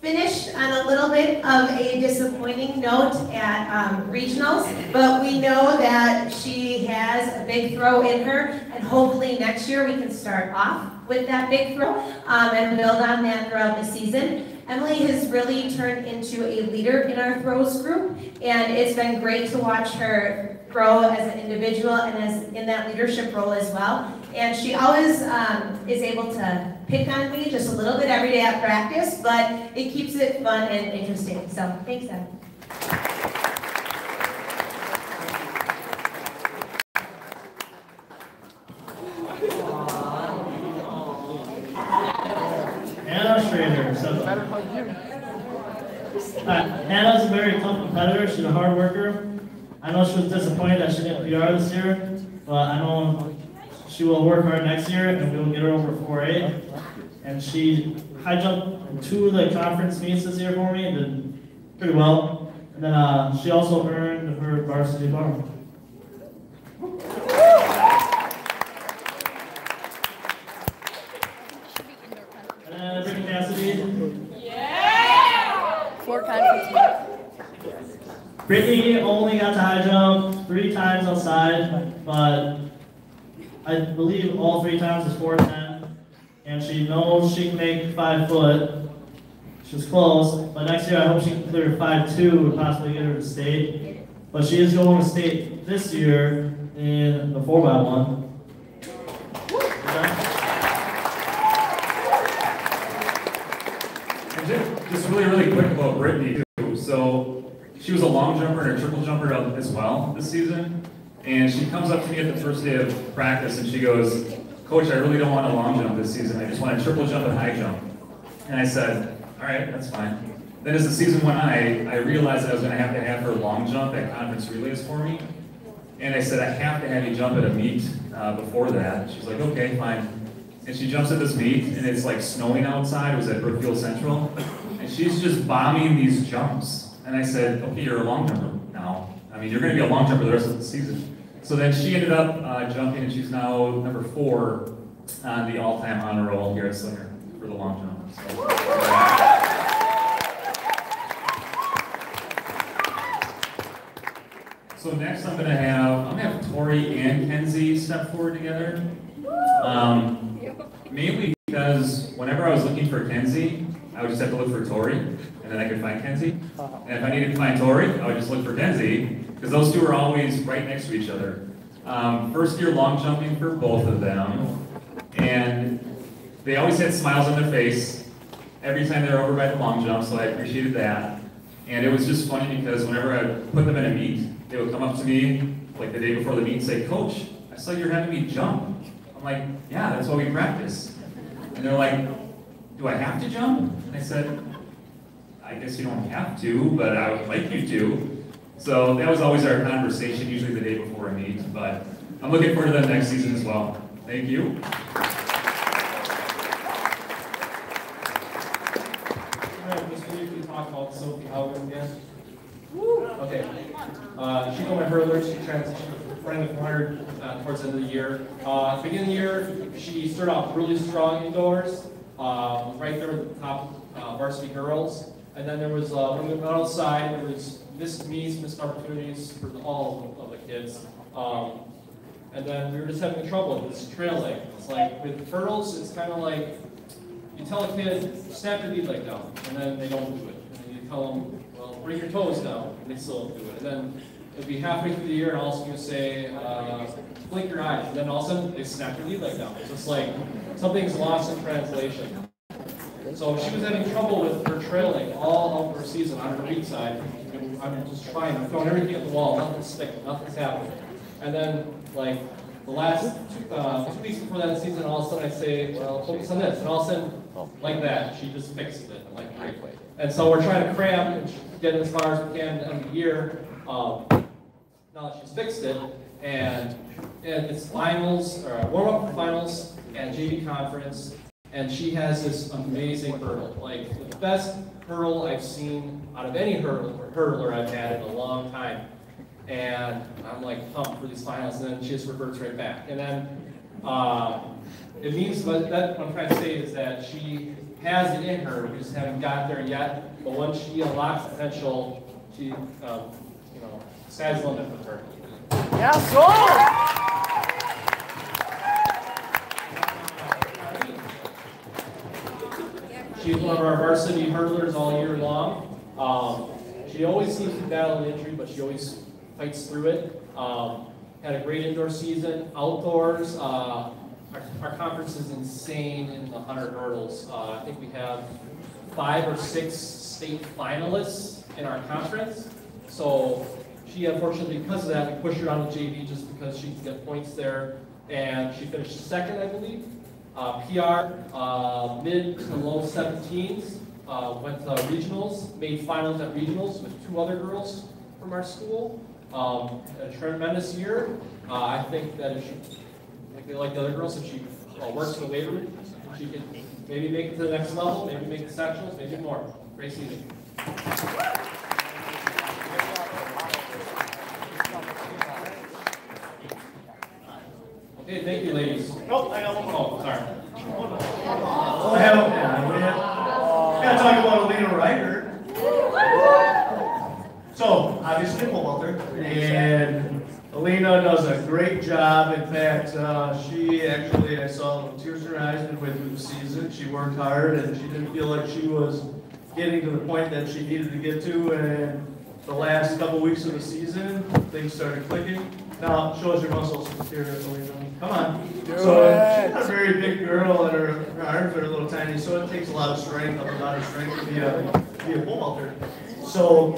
Speaker 11: Finished on a little bit of a disappointing note at regionals, but we know that she has a big throw in her, and hopefully next year we can start off with that big throw and build on that throughout the season. Emily has really turned into a leader in our throws group, and it's been great to watch her grow as an individual and as in that leadership role as well. And she always is able to pick on me just a little bit every day at practice, but it keeps it fun and interesting. So thanks, Em.
Speaker 8: Hannah Schrader. Hannah's a very tough competitor. She's a hard worker. I know she was disappointed that she didn't PR this year, but I know she will work hard next year and we will get her over 4A. And she high jumped in 2 of the conference meets this year for me and did pretty well. And then she also earned her varsity bar. And then Brittany Cassidy.
Speaker 3: Yeah! 4 conference.
Speaker 8: Brittany only got to high jump 3 times outside, but I believe all 3 times was 410, and she knows she can make 5 foot. She was close, but next year I hope she can clear 5.2 and possibly get her to state. But she is going to state this year in the 4x1.
Speaker 9: Just really quick about Brittany too. So she was a long jumper and a triple jumper as well this season. And she comes up to me at the first day of practice and she goes, "Coach, I really don't want a long jump this season. I just want a triple jump and high jump." And I said, "All right, that's fine." Then as the season went on, I realized that I was going to have her long jump at conference relays for me. And I said, "I have to have you jump at a meet before that." She's like, "Okay, fine." And she jumps at this meet, and it's like snowing outside. It was at Brookfield Central. And she's just bombing these jumps. And I said, "Okay, you're a long jumper now. I mean, you're going to be a long jumper the rest of the season." So then she ended up jumping, and she's now number 4 on the all-time honor roll here at Slinger for the long jump. So next I'm gonna have Tori and Kenzie step forward together. Mainly because whenever I was looking for Kenzie, I would just have to look for Tori, and then I could find Kenzie. And if I needed to find Tori, I would just look for Kenzie, because those two are always right next to each other. First year long jumping for both of them, and they always had smiles on their face every time they were over by the long jump, so I appreciated that. And it was just funny because whenever I put them in a meet, they would come up to me like the day before the meet and say, "Coach, I saw you're having me jump." I'm like, "Yeah, that's why we practice." And they're like, "Do I have to jump?" And I said, "I guess you don't have to, but I would like you to." So that was always our conversation, usually the day before a meet, but I'm looking forward to that next season as well. Thank you.
Speaker 10: Talk about Sophie Howard again. Okay. She's on my hurler. She transitioned running the 400 towards the end of the year. Beginning of the year, she started off really strong indoors. Was right there with the top varsity girls. And then there was, when we went outside, there was missed meets, missed opportunities for all of the kids. And then we were just having trouble with this trail leg. It's like with hurdles, it's kind of like you tell a kid, snap your lead leg down, and then they don't do it. Tell them, well, bring your toes down, and they still don't do it. And then it'd be halfway through the year, and all of a sudden you say, blink your eyes, and then all of a sudden they snap your lead leg down. It's just like something's lost in translation. So she was having trouble with her trailing all of her season on her weak side. And I'm just trying, I'm throwing everything at the wall, nothing's sticking, nothing's happening. And then, like, the last 2 weeks before that season, all of a sudden I say, well, focus on this. And all of a sudden, like that, she just fixes it. I'm like, great. And so we're trying to cram and get as far as we can in the year. Now that she's fixed it, and it's finals, or warm-up for finals, and JV conference, and she has this amazing hurdle. Like, the best hurdle I've seen out of any hurdler I've had in a long time. And I'm like pumped for these finals, and then she just reverts right back. And then it means what I'm trying to say is that she has it in her. We just haven't got there yet. But once she unlocks potential, she, sky's the limit with her.
Speaker 12: Yeah, so.
Speaker 10: She's one of our varsity hurdlers all year long. She always seems to battle an injury, but she always fights through it. Had a great indoor season. Outdoors,
Speaker 7: our conference is insane in the 100 hurdles. I think we have 5 or 6 state finalists in our conference. So she, unfortunately, because of that, we pushed her down to JV just because she could get points there. And she finished second, I believe. PR, mid to low 17s, went to regionals, made finals at regionals with 2 other girls from our school. A tremendous year. I think that if she, like the other girls, if she works in the weight room, she could maybe make it to the next level, maybe make the sectionals, maybe more. Great season. Okay, thank you, ladies.
Speaker 1: Nope, I got one more.
Speaker 7: Oh, sorry.
Speaker 1: I gotta talk about Alina Ryder. So, obviously, a pole vaulter, and Alina does a great job. In fact, she actually, I saw the tears in her eyes midway through the season. She worked hard, and she didn't feel like she was getting to the point that she needed to get to. And the last couple weeks of the season, things started clicking. Now, show us your muscles here, Alina. Come on. So, she's not a very big girl, and her arms are a little tiny, so it takes a lot of strength, to be a pole vaulter. So,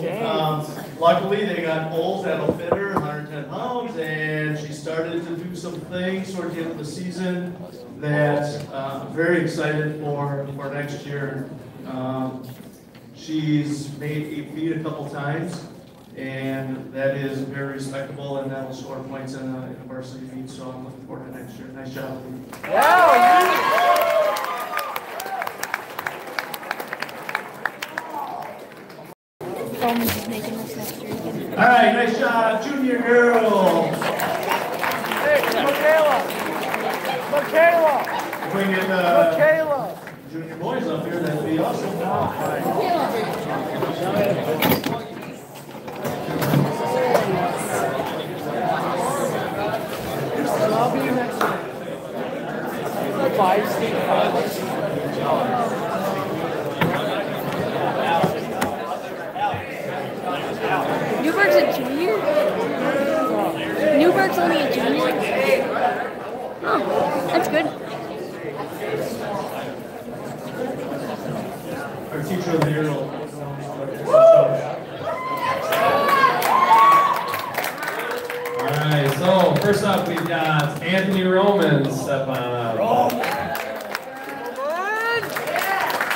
Speaker 1: luckily they got poles that'll fit her, 110 pounds, and she started to do some things toward the end of the season that I'm very excited for next year. She's made 8 feet a couple times, and that is very respectable, and that will score points in a varsity meet, so I'm looking forward to next year. Nice job.
Speaker 3: Making this next year again.
Speaker 1: All right, nice job, junior girl.
Speaker 12: Hey, Michaela!
Speaker 1: Bring in
Speaker 12: Michaela!
Speaker 1: junior boys up here, that'd be awesome.
Speaker 12: I'll be next time. 5 state
Speaker 3: Newberg's a junior? Newberg's only a junior? Oh, that's good.
Speaker 1: Our teacher of the year will.
Speaker 10: Alright, so first up we've got Anthony Roman step on up.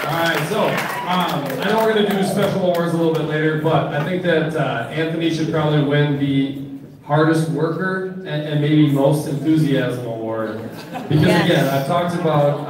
Speaker 10: Alright, so I know we're going to do special awards a little bit later, but I think that Anthony should probably win the hardest worker and maybe most enthusiasm award. Because again, I've talked about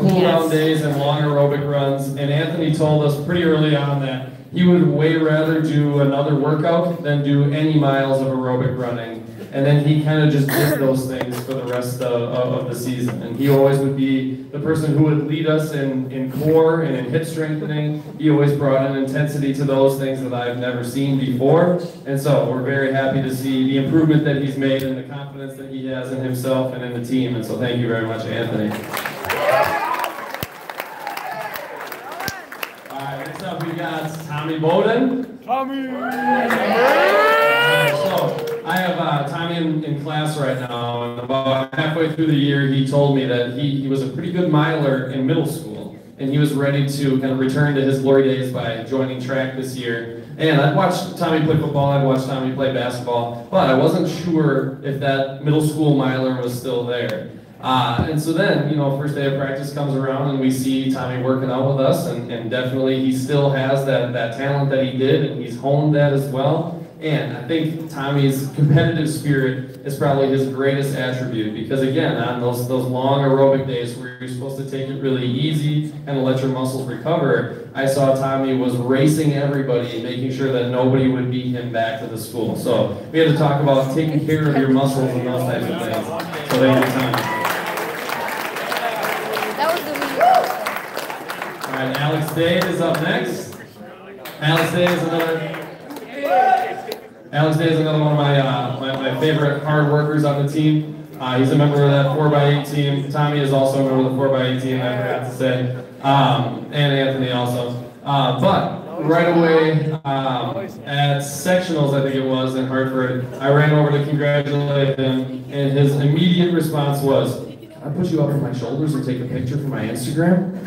Speaker 10: cool down days and long aerobic runs, and Anthony told us pretty early on that he would way rather do another workout than do any miles of aerobic running. And then he kind of just did those things for the rest of the season. And he always would be the person who would lead us in core and in hip strengthening. He always brought an intensity to those things that I've never seen before. And so we're very happy to see the improvement that he's made and the confidence that he has in himself and in the team. And so thank you very much, Anthony. All right, next up we got Tommy Bowden.
Speaker 12: Tommy!
Speaker 10: So I have Tommy in class right now, and about halfway through the year he told me that he was a pretty good miler in middle school, and he was ready to kind of return to his glory days by joining track this year. And I'd watched Tommy play football, I'd watched Tommy play basketball, but I wasn't sure if that middle school miler was still there. And so then, you know, first day of practice comes around and we see Tommy working out with us, and definitely he still has that talent that he did, and he's honed that as well. And I think Tommy's competitive spirit is probably his greatest attribute, because again, on those long aerobic days where you're supposed to take it really easy and let your muscles recover, I saw Tommy was racing everybody and making sure that nobody would beat him back to the school. So we had to talk about taking care of your muscles and those types of things. So thank you, Tommy. All right, Alex Day is up next. Alex Day is another one of my favorite hard workers on the team. He's a member of that 4x8 team. Tommy is also a member of the 4x8 team, I forgot to say. And Anthony also. But right away at sectionals, I think it was, in Hartford, I ran over to congratulate him, and his immediate response was, "Can I put you up on my shoulders and take a picture for my Instagram?"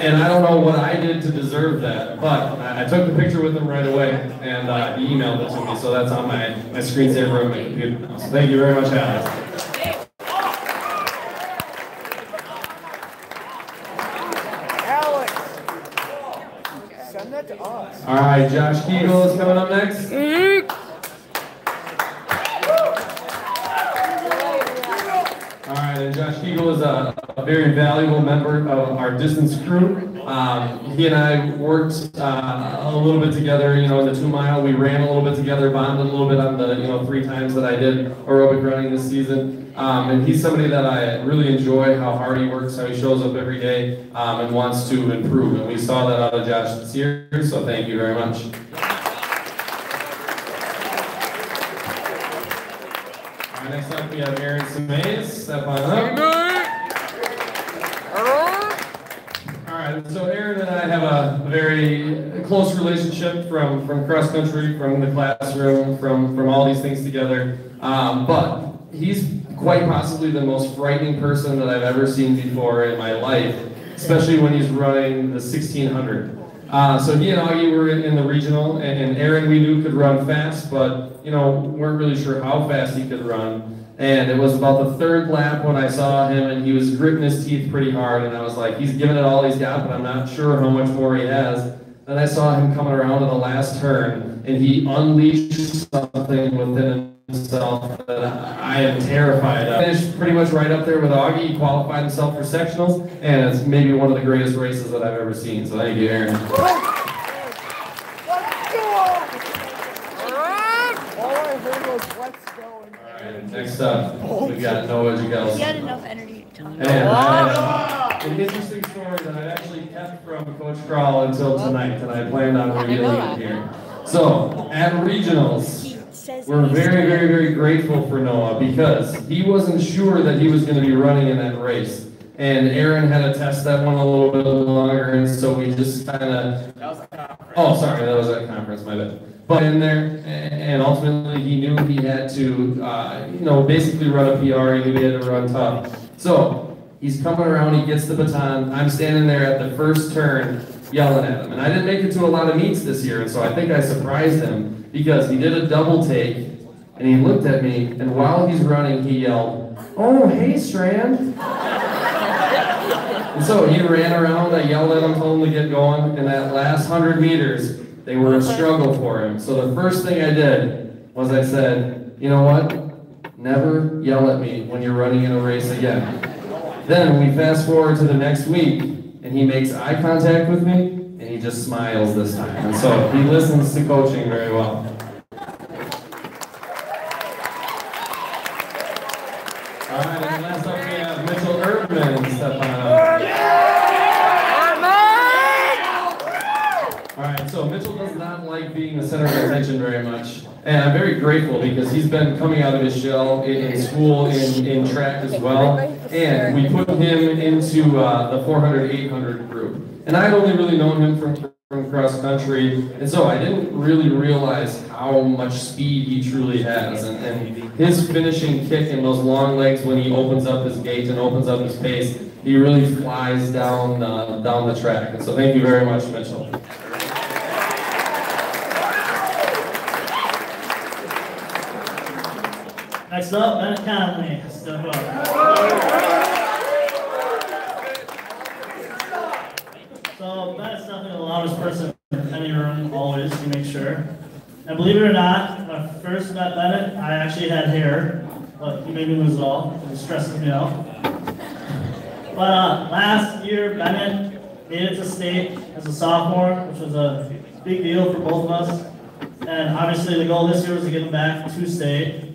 Speaker 10: And I don't know what I did to deserve that, but I took the picture with him right away, and he emailed it to me, so that's on my screensaver on my computer now. So thank you very much, Alex.
Speaker 12: Alex, send that to us.
Speaker 10: All right, Josh Kegel is coming up next. All right, and Josh Kegel is a very valuable member of our distance crew. He and I worked a little bit together, in the 2 mile. We ran a little bit together, bonded a little bit on the, 3 times that I did aerobic running this season. And he's somebody that I really enjoy, how hard he works, how he shows up every day, and wants to improve. And we saw that out of Josh this year, so thank you very much. All right, next up we have Aaron Semays. Step on up. Alright, so Aaron and I have a very close relationship from cross country, from the classroom, from all these things together. But he's quite possibly the most frightening person that I've ever seen before in my life, especially when he's running the 1600. So he and Augie were in the regional, and Aaron we knew could run fast, but weren't really sure how fast he could run. And it was about the 3rd lap when I saw him, and he was gritting his teeth pretty hard, and I was like, he's giving it all he's got, but I'm not sure how much more he has. Then I saw him coming around to the last turn, and he unleashed something within himself that I am terrified of. Finished pretty much right up there with Augie. He qualified himself for sectionals, and it's maybe one of the greatest races that I've ever seen. So thank you, Aaron.
Speaker 12: Let's go! All I heard was let's go.
Speaker 10: Next up, we got Noah Jagels.
Speaker 3: He had enough energy to talk.
Speaker 10: And I have an interesting story that I actually kept from Coach Crawl until tonight, and I planned on revealing it here. So, at regionals, we're very, very, very grateful for Noah because he wasn't sure that he was going to be running in that race. And Aaron had to test that one a little bit longer, and so we just kind of... Oh, sorry, that was at conference, my bad. But in there, and ultimately he knew he had to, basically run a PR, he knew he had to run tough. So, he's coming around, he gets the baton, I'm standing there at the first turn yelling at him. And I didn't make it to a lot of meets this year, and so I think I surprised him because he did a double take, and he looked at me, and while he's running, he yelled, "Oh, hey, Strand." And so he ran around, I yelled at him, told him to get going, and that last 100 meters, they were a struggle for him. So the first thing I did was I said, you know what? Never yell at me when you're running in a race again. Then we fast forward to the next week, and he makes eye contact with me, and he just smiles this time. And so he listens to coaching very well. All right, and last up we have Mitchell Erdman. Step on up. All right, so Mitchell does not like being the center of attention very much. And I'm very grateful because he's been coming out of his shell in school, in track as well. And we put him into the 400-800 group. And I'd only really known him from cross country, and so I didn't really realize how much speed he truly has. And his finishing kick and those long legs when he opens up his gait and opens up his pace, he really flies down the track. And so thank you very much, Mitchell.
Speaker 8: Next up, Bennett Conley. Step up. So Bennett's definitely the loudest person in any room, always, to make sure. And believe it or not, when I first met Bennett, I actually had hair, but he made me lose it all. It stresses me out. But last year, Bennett made it to state as a sophomore, which was a big deal for both of us. And obviously the goal this year was to get him back to state.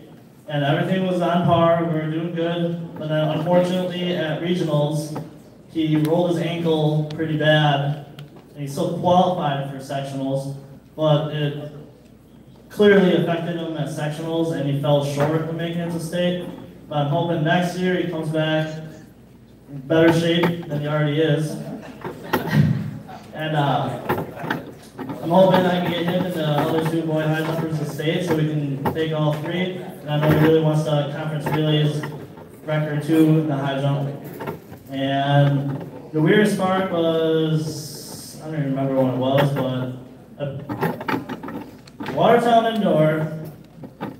Speaker 8: And everything was on par, we were doing good. But then unfortunately at regionals, he rolled his ankle pretty bad. And he still qualified for sectionals, but it clearly affected him at sectionals and he fell short of making it to state. But I'm hoping next year he comes back in better shape than he already is. And I'm hoping I can get him and the other two boy high jumpers to state so we can take all three. And I know he really wants the conference relays record too in the high jump. And the weirdest part was, I don't even remember what it was, but Watertown indoor,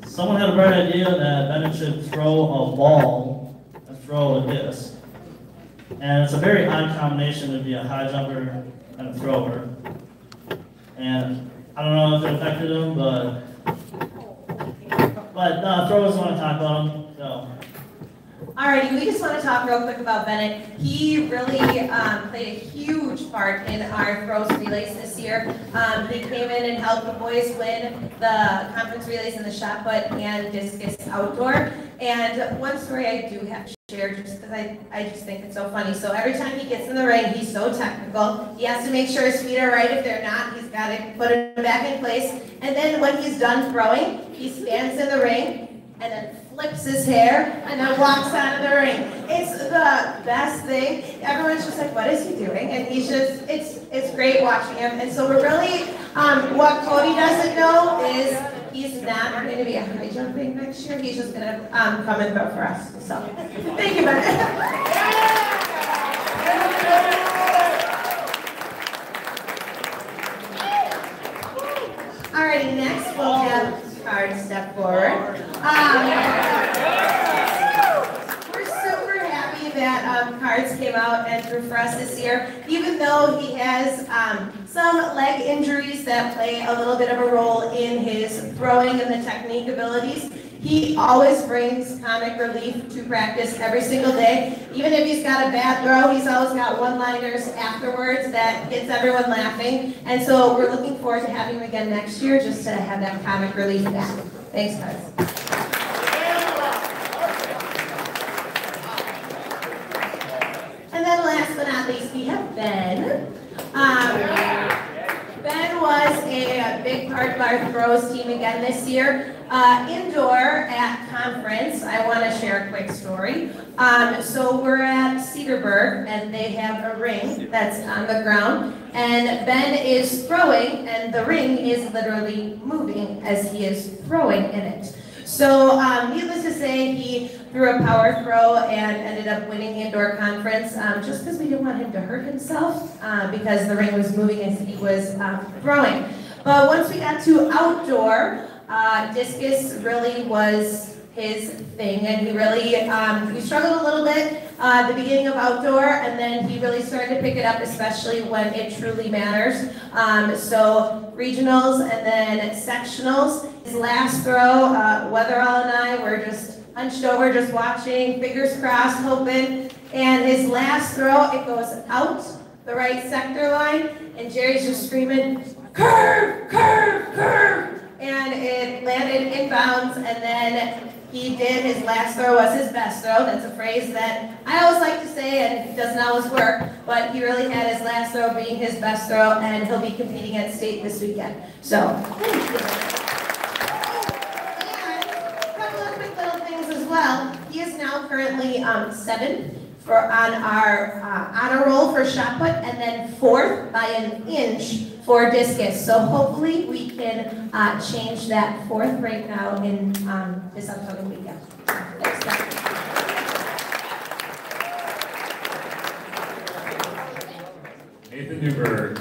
Speaker 8: someone had a bright idea that Bennett should throw a ball and throw a disc. And it's a very odd combination to be a high jumper and a thrower. And I don't know if it affected him, but throwers want to talk about him, so.
Speaker 11: Alrighty, we just want to talk real quick about Bennett. He really played a huge part in our throws relays this year. He came in and helped the boys win the conference relays in the shot put and discus outdoor. And one story I do have to share, just because I just think it's so funny. So every time he gets in the ring, he's so technical. He has to make sure his feet are right. If they're not, he's got to put them back in place. And then when he's done throwing, he stands in the ring and then flips his hair and then walks out of the ring. It's the best thing. Everyone's just like, what is he doing? And he's just, it's great watching him. And so we're really, what Cody doesn't know is he's not going to be a high jumping next year. He's just going to come and throw for us. So, thank you, Bennett. Alrighty, next we'll have Card step forward. We're super happy that Cards came out and threw for us this year, even though he has some leg injuries that play a little bit of a role in his throwing and the technique abilities. He always brings comic relief to practice every single day. Even if he's got a bad throw, he's always got one-liners afterwards that gets everyone laughing. And so we're looking forward to having him again next year just to have that comic relief back. Thanks, guys. And then last but not least, we have Ben. Ben was a big part of our throws team again this year. Indoor at conference, I want to share a quick story. So we're at Cedarburg, and they have a ring that's on the ground, and Ben is throwing, and the ring is literally moving as he is throwing in it. So needless to say, he threw a power throw and ended up winning the indoor conference just because we didn't want him to hurt himself because the ring was moving as he was throwing. But once we got to outdoor, discus really was his thing, and he really he struggled a little bit at the beginning of outdoor, and then he really started to pick it up, especially when it truly matters. So regionals and then sectionals. His last throw, Weatherall and I were just hunched over, just watching, fingers crossed, hoping. And his last throw, it goes out the right sector line, and Jerry's just screaming, "Curve, curve, curve!" And it landed inbounds, and then he did his last throw was his best throw. That's a phrase that I always like to say, and it doesn't always work, but he really had his last throw being his best throw, and he'll be competing at state this weekend. So, thank you. And a couple of quick little things as well. He is now currently 7th on our honor roll for shot put, and then 4th by an inch for discus. So hopefully we can change that 4th right now in this upcoming weekend. Thanks, guys.
Speaker 9: Nathan Newberg.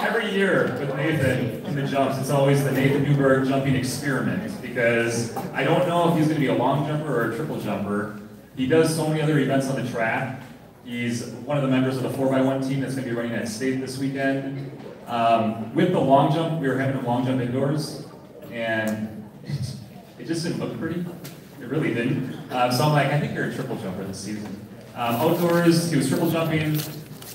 Speaker 9: Every year with Nathan in the jumps, it's always the Nathan Newberg jumping experiment, because I don't know if he's going to be a long jumper or a triple jumper. He does so many other events on the track. He's one of the members of the 4x1 team that's going to be running at state this weekend. With the long jump, we were having a long jump indoors, and it just didn't look pretty. It really didn't. So I'm like, I think you're a triple jumper this season. Outdoors, he was triple jumping.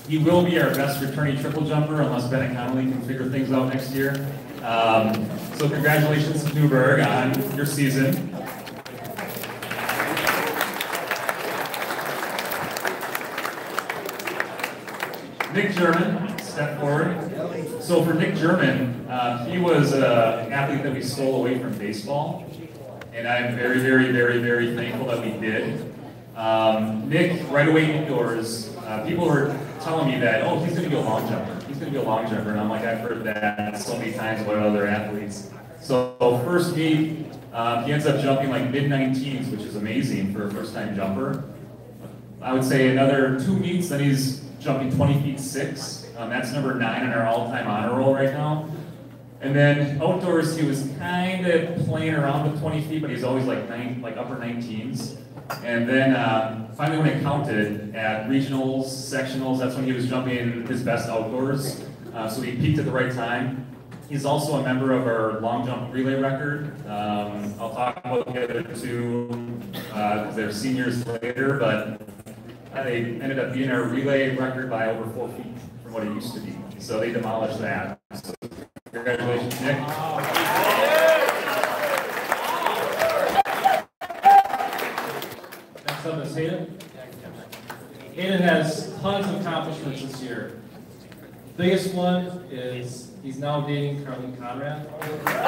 Speaker 9: He will be our best returning triple jumper unless Bennett Connolly can figure things out next year. So congratulations to Newberg on your season. Nick German, step forward. So for Nick German, he was an athlete that we stole away from baseball. And I'm very, very, very, very thankful that we did. Nick, right away indoors, people were telling me that, oh, he's going to be a long jumper. He's going to be a long jumper. And I'm like, I've heard that so many times about other athletes. So first meet, he ends up jumping like mid-19s, which is amazing for a first-time jumper. I would say another 2 meets, then he's jumping 20 feet 6. That's number 9 on our all-time honor roll right now. And then outdoors, he was kind of playing around with 20 feet, but he's always like upper 19s. And then finally when I counted at regionals, sectionals, that's when he was jumping his best outdoors. So he peaked at the right time. He's also a member of our long jump relay record. I'll talk about the other two because they're seniors later, but they ended up being our relay record by over 4 feet from what it used to be. So they demolished that. So congratulations, Nick.
Speaker 7: Next up is Hayden. Hayden has tons of accomplishments this year. Biggest one is he's now dating Carlene Conrad. I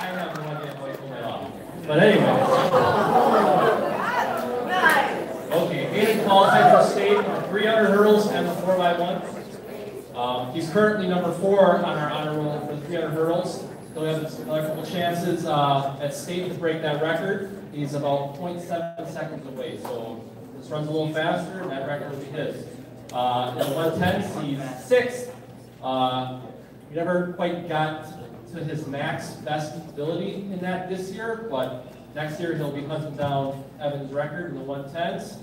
Speaker 7: have no idea how he pulled that off. But anyway. Okay, Hayden qualified for state in the 300 hurdles and the 4x1. He's currently number 4 on our honor roll for the 300 hurdles. He'll have a couple chances at state to break that record. He's about 0.7 seconds away, so this runs a little faster, and that record will be his. In the 110s, he's 6th. He never quite got to his max best ability in that this year, but next year he'll be hunting down Evan's record in the 110s.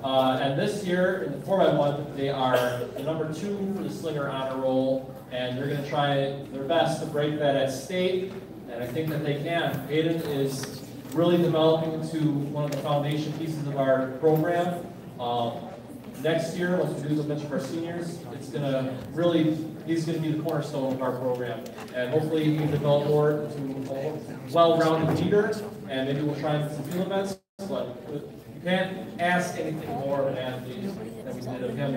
Speaker 7: And this year, in the 4x1, they are the number 2 for the Slinger honor roll, and they're going to try their best to break that at state, and I think that they can. Hayden is really developing into one of the foundation pieces of our program. Next year, once we lose a bunch of our seniors, it's going to really, he's going to be the cornerstone of our program, and hopefully he can develop more into a well-rounded leader, and maybe we'll try some field events, but you can't ask anything more of an athlete than we did of him.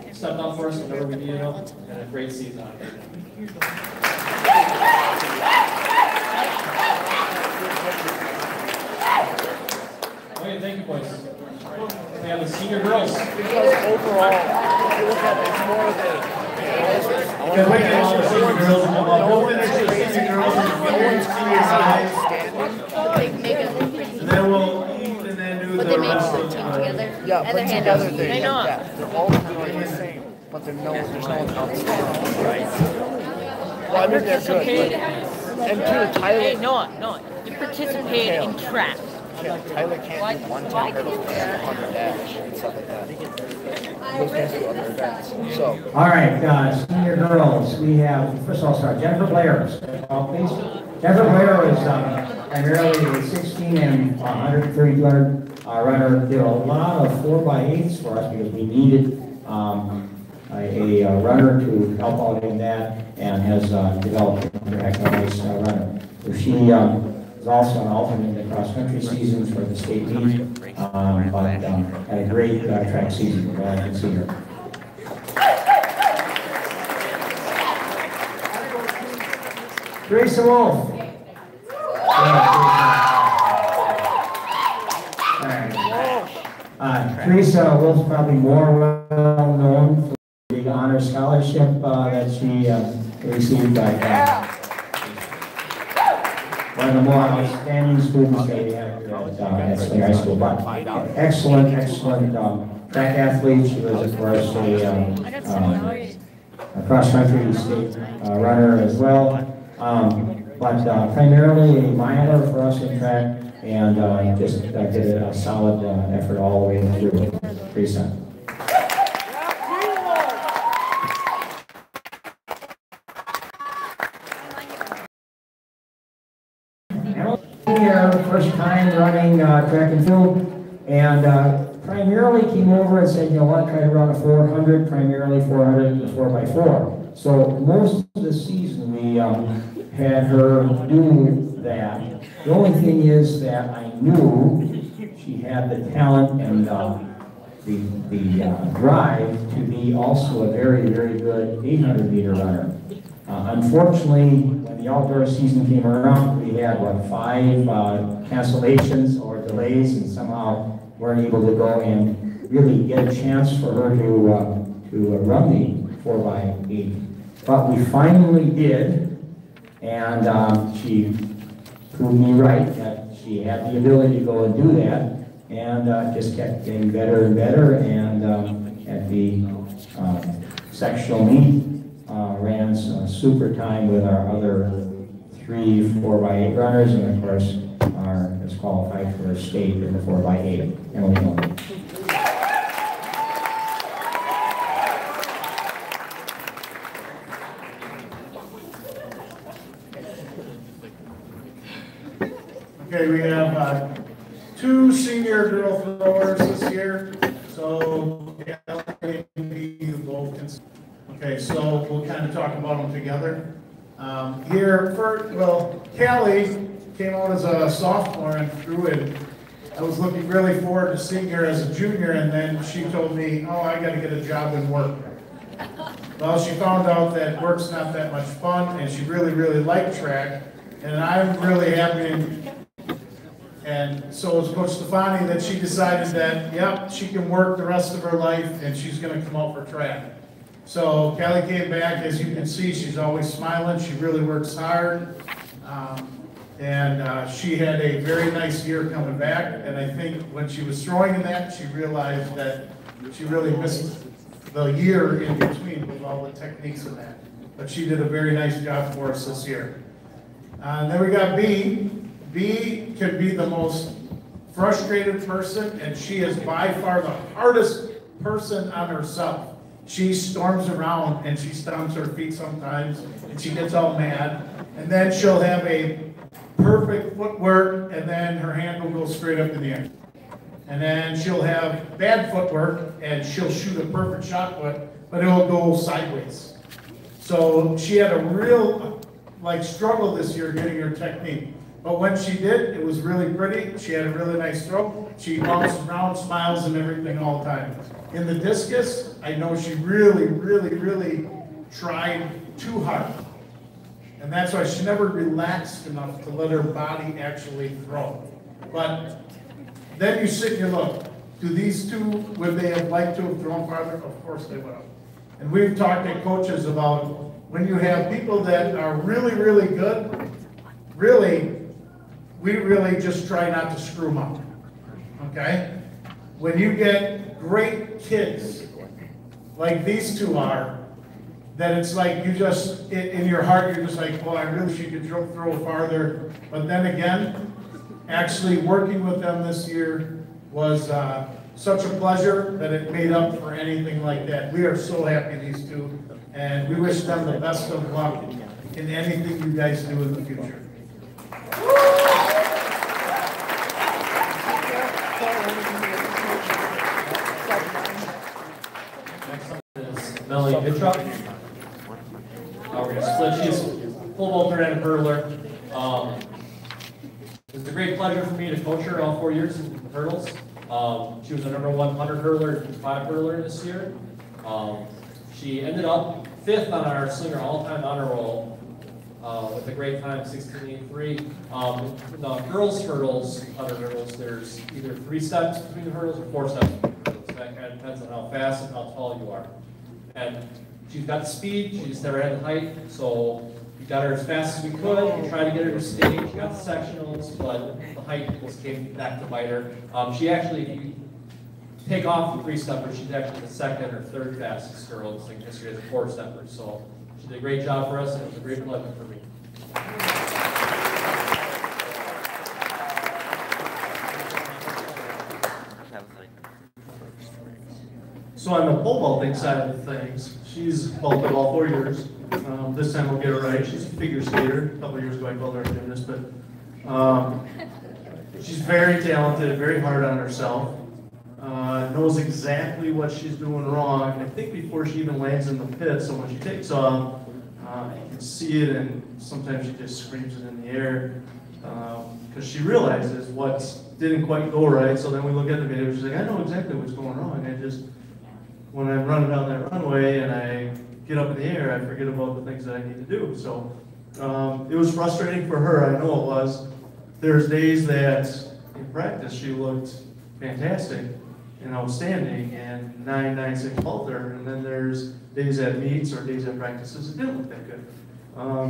Speaker 7: He stepped up for us whenever we needed him, and a great season. Okay, thank you, boys. We have the senior girls.
Speaker 12: Because overall, if you look at it, it's more of the...
Speaker 7: Because we get all the senior girls and we'll finish the senior girls and senior guys. And then we'll eat and then do the rest of the
Speaker 4: together.
Speaker 12: Yeah, but together
Speaker 4: I
Speaker 12: they're
Speaker 4: know.
Speaker 12: all doing the same, but there's no one outstanding, right? Well, I mean, they're good. And to Tyler...
Speaker 4: Hey, Noah, you participate in track.
Speaker 12: Tyler can't do 110 hurdles, 100 dash, and stuff like that. Those guys do other events. So.
Speaker 6: All right, senior girls, we have, first of all, start Jennifer Blair. Please. Jennifer Blair is primarily a 16 and 130, 200 runner. Did a lot of 4x8s for us because we needed a runner to help out in that, and has developed a nice runner. So she was also an alternate in the cross-country seasons for the state meet, but had a great track season. We're glad to see her. Teresa Wolf. Teresa Wolf's probably more well known for the honor scholarship that she received by one of the more outstanding students that we have here at Slinger High School. But excellent track athlete. She was, of course, a cross-country state runner as well. But primarily a miler for us in track, and just did a solid effort all the way through. Teresa. First time running track and field, and primarily came over and said, you know what, try to run a 400, primarily 400 and 4x4. So most of the season we had her do that. The only thing is that I knew she had the talent and the drive to be also a very, very good 800-meter runner. Unfortunately, when the outdoor season came around, we had, 5 cancellations or delays, and somehow weren't able to go and really get a chance for her to run the 4x8. But we finally did, and she proved me right that she had the ability to go and do that, and just kept getting better and better, and at the sectional meet, ran super time with our other 3 4x8 runners, and of course, is qualified for a state in the 4x8. Emily Miller.
Speaker 13: Okay, we have 2 senior girl throwers this year, so Kelly and you both can. Okay, so we'll kind of talk about them together. Callie came out as a sophomore and threw it. I was looking really forward to seeing her as a junior, and then she told me, oh, I got to get a job in work. Well, she found out that work's not that much fun, and she really, really liked track, and I'm really happy. And so it was Coach Stefani that she decided that, yep, she can work the rest of her life, and she's going to come out for track. So Callie came back, as you can see, she's always smiling. She really works hard. She had a very nice year coming back. And I think when she was throwing in that, she realized that she really missed the year in between with all the techniques in that. But she did a very nice job for us this year. Then we got B. B can be the most frustrated person, and she is by far the hardest person on herself. She storms around and she stomps her feet sometimes, and she gets all mad, and then she'll have a perfect footwork, and then her hand will go straight up in the air. And then she'll have bad footwork, and she'll shoot a perfect shot put, but it'll go sideways. So she had a real struggle this year getting her technique. But when she did, it was really pretty. She had a really nice throw. She bounced around, smiles, and everything all the time. In the discus, I know she really, really, really tried too hard. And that's why she never relaxed enough to let her body actually throw. But then you sit and you look, do these 2, would they have liked to have thrown farther? Of course they would have. And we've talked to coaches about when you have people that are really, really good, we really just try not to screw them up, okay? When you get great kids, like these 2 are, that it's like you just, in your heart, you're just like, well, I really wish you could throw farther. But then again, actually working with them this year was such a pleasure that it made up for anything like that. We are so happy, these 2, and we wish them the best of luck in anything you guys do in the future.
Speaker 7: Melanie Hitchcock. We're going to split. She's full vaulter and a hurdler. It was a great pleasure for me to coach her all 4 years in hurdles. She was the #1 100 hurdler and 5 hurdler this year. She ended up 5th on our Slinger all-time honor roll with a great time, 16.83. The girls' hurdles, 100 hurdles, there's either 3 steps between the hurdles or 4 steps between the hurdles. That kind of depends on how fast and how tall you are. And she's got the speed, she just never had the height, so we got her as fast as we could. We tried to get her to stage, got the sectionals, but the height came back to bite her. She actually, if you take off the 3-stepper, she's actually the 2nd or 3rd fastest girl in history as a 4-stepper. So she did a great job for us, and it was a great pleasure for me.
Speaker 13: So on the pole vaulting side of things, she's vaulted all 4 years. This time we'll get her right. She's a figure skater. A couple of years ago I called her a gymnast, but she's very talented, very hard on herself. Knows exactly what she's doing wrong, I think before she even lands in the pit, so when she takes off, you can see it, and sometimes she just screams it in the air, because she realizes what didn't quite go right. So then we look at the video, she's like, I know exactly what's going wrong. I just, when I'm running down that runway and I
Speaker 1: get up in the air, I forget about the things that I need to do. So it was frustrating for her, I know it was. There's days that in practice she looked fantastic and outstanding and 9.96 halter, and then there's days at meets or days at practices it didn't look that good.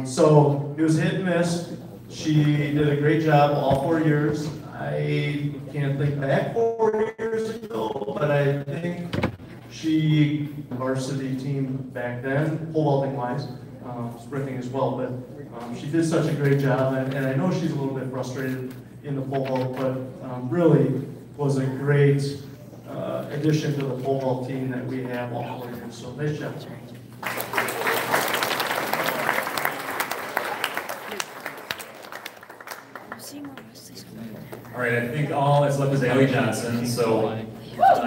Speaker 1: So it was hit and miss. She did a great job all 4 years. I can't think back 4 years ago, but I think she varsity team back then, pole vaulting wise, sprinting as well, but she did such a great job, and I know she's a little bit frustrated in the pole vault, but really was a great addition to the pole vault team that we have all 4 years, so nice job.
Speaker 9: All right, I think all that's left is Allie Johnson, so just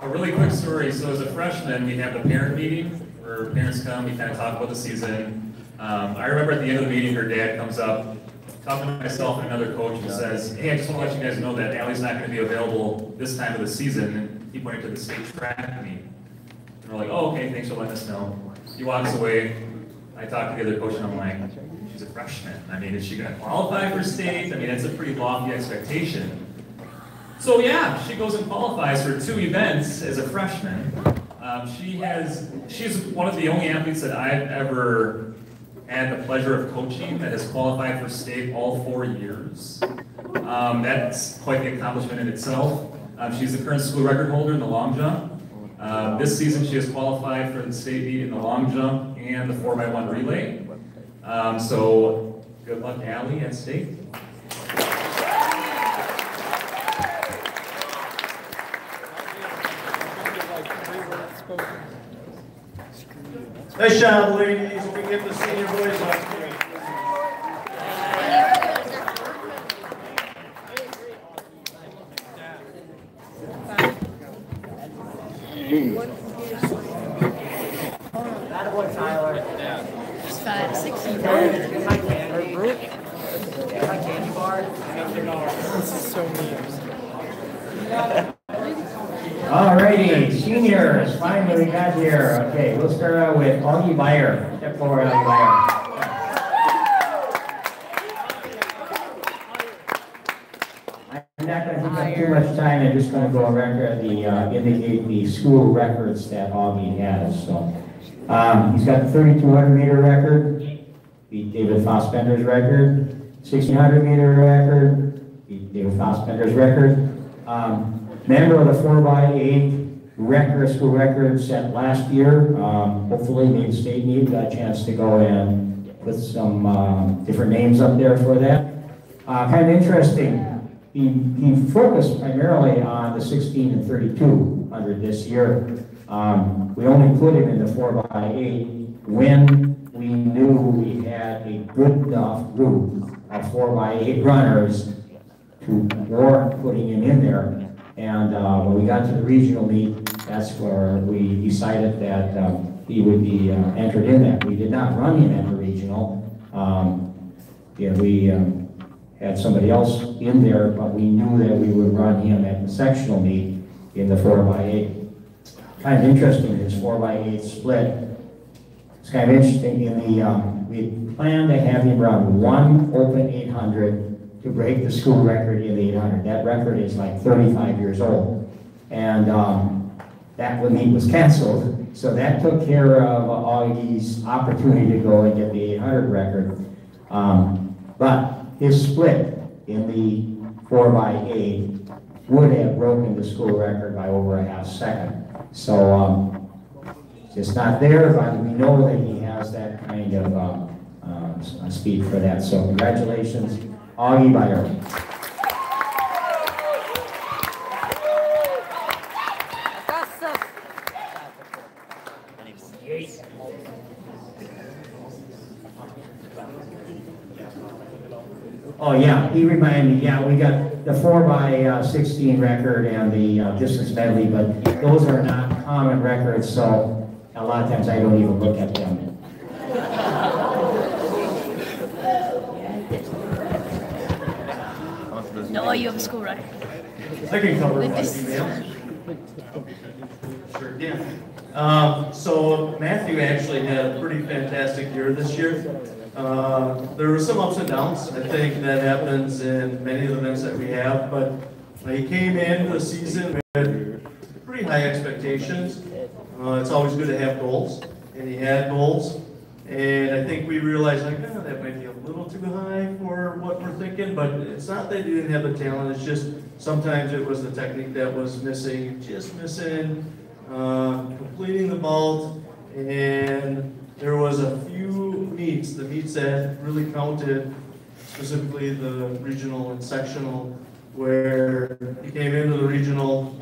Speaker 9: a really quick story. So as a freshman, we have the parent meeting where parents come, we kind of talk about the season. I remember at the end of the meeting, her dad comes up, talking to myself and another coach, and says, hey, I just want to let you guys know that Allie's not going to be available this time of the season, and he pointed to the state track meet. And we're like, oh, okay, thanks for letting us know. He walks away. I talked to the other coach, and I'm like, she's a freshman. I mean, is she going to qualify for state? I mean, that's a pretty lofty expectation. So yeah, she goes and qualifies for 2 events as a freshman. She's one of the only athletes that I've ever had the pleasure of coaching that has qualified for state all 4 years. That's quite the accomplishment in itself. She's the current school record holder in the long jump. This season she has qualified for the state meet in the long jump and the 4x1 relay. So good luck, Allie, at state.
Speaker 1: Nice job, ladies. We get the senior boys up here.
Speaker 12: Attaboy, Tyler.
Speaker 3: It's 5, 6, 7.
Speaker 12: My candy bar. This is so mean.
Speaker 6: Alrighty, seniors, finally we got here. Okay, we'll start out with Augie Meyer. Step forward, Augie Meyer. I'm not going to take up too much time. I'm just going to go over indicate the school records that Augie has. So, he's got the 3,200 meter record, beat David Fossbender's record, 1,600 meter record, beat David Fossbender's record. Member of the 4x8 record, school record set last year. Hopefully made state meet, got a chance to go and put some different names up there for that. Kind of interesting, he focused primarily on the 16 and 3200 this year. We only put him in the 4x8 when we knew we had a good enough group of 4x8 runners to warrant putting him in there. And when we got to the regional meet, that's where we decided that he would be entered in that. We did not run him at the regional. We had somebody else in there, but we knew that we would run him at the sectional meet in the 4x8. Kind of interesting, this 4x8 split. It's kind of interesting. We planned to have him run one open 800 to break the school record in the 800. That record is like 35 years old. And that meet was canceled. So that took care of Augie's opportunity to go and get the 800 record. But his split in the 4x8 would have broken the school record by over a half second. So it's not there, but we know that he has that kind of speed for that. So congratulations, Augie Meyer. Oh yeah, he reminded me, yeah, we got the 4x16 record and the distance medley, but those are not common records, so a lot of times I don't even look at them.
Speaker 3: No, you have a school record.
Speaker 1: I can cover
Speaker 3: Like
Speaker 1: my
Speaker 3: this.
Speaker 1: email. Sure can. So Matthew actually had a pretty fantastic year this year. There were some ups and downs. I think that happens in many of the events that we have, but he came into the season with pretty high expectations. It's always good to have goals, and he had goals. And I think we realized, like, oh, that might be a little too high for what we're thinking, but it's not that he didn't have the talent, it's just sometimes it was the technique that was missing, just missing, completing the vault, and there was a few meets, the meets that really counted, specifically the regional and sectional, where he came into the regional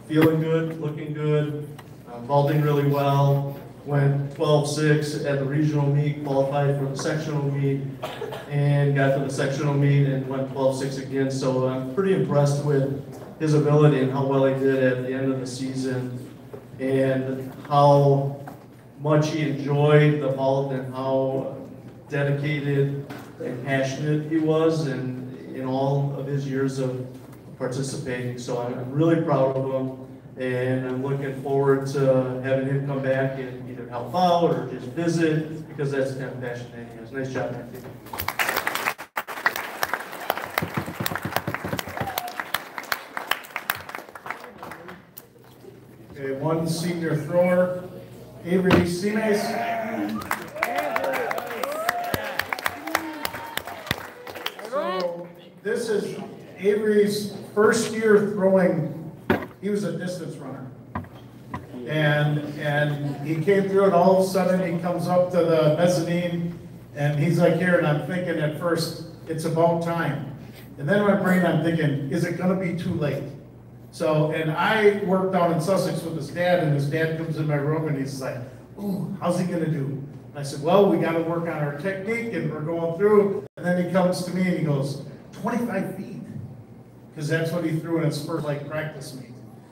Speaker 1: feeling good, looking good, vaulting really well, went 12-6 at the regional meet, qualified for the sectional meet, and got to the sectional meet and went 12-6 again. So I'm pretty impressed with his ability and how well he did at the end of the season, and how much he enjoyed the vault and how dedicated and passionate he was in all of his years of participating. So I'm really proud of him. And I'm looking forward to having him come back and either help out or just visit, because that's the kind of passion that he has. Nice job, Matthew.
Speaker 13: Okay, one senior thrower, Avery Simes. So this is Avery's first year throwing. He was a distance runner. And he came through, and all of a sudden he comes up to the mezzanine and he's like, here, and I'm thinking at first, it's about time. And then in my brain I'm thinking, is it gonna be too late? So, and I worked down in Sussex with his dad, and his dad comes in my room and he's like, ooh, how's he gonna do? And I said, well, we gotta work on our technique, and we're going through. And then he comes to me and he goes, 25 feet. Because that's what he threw in his first practice meet.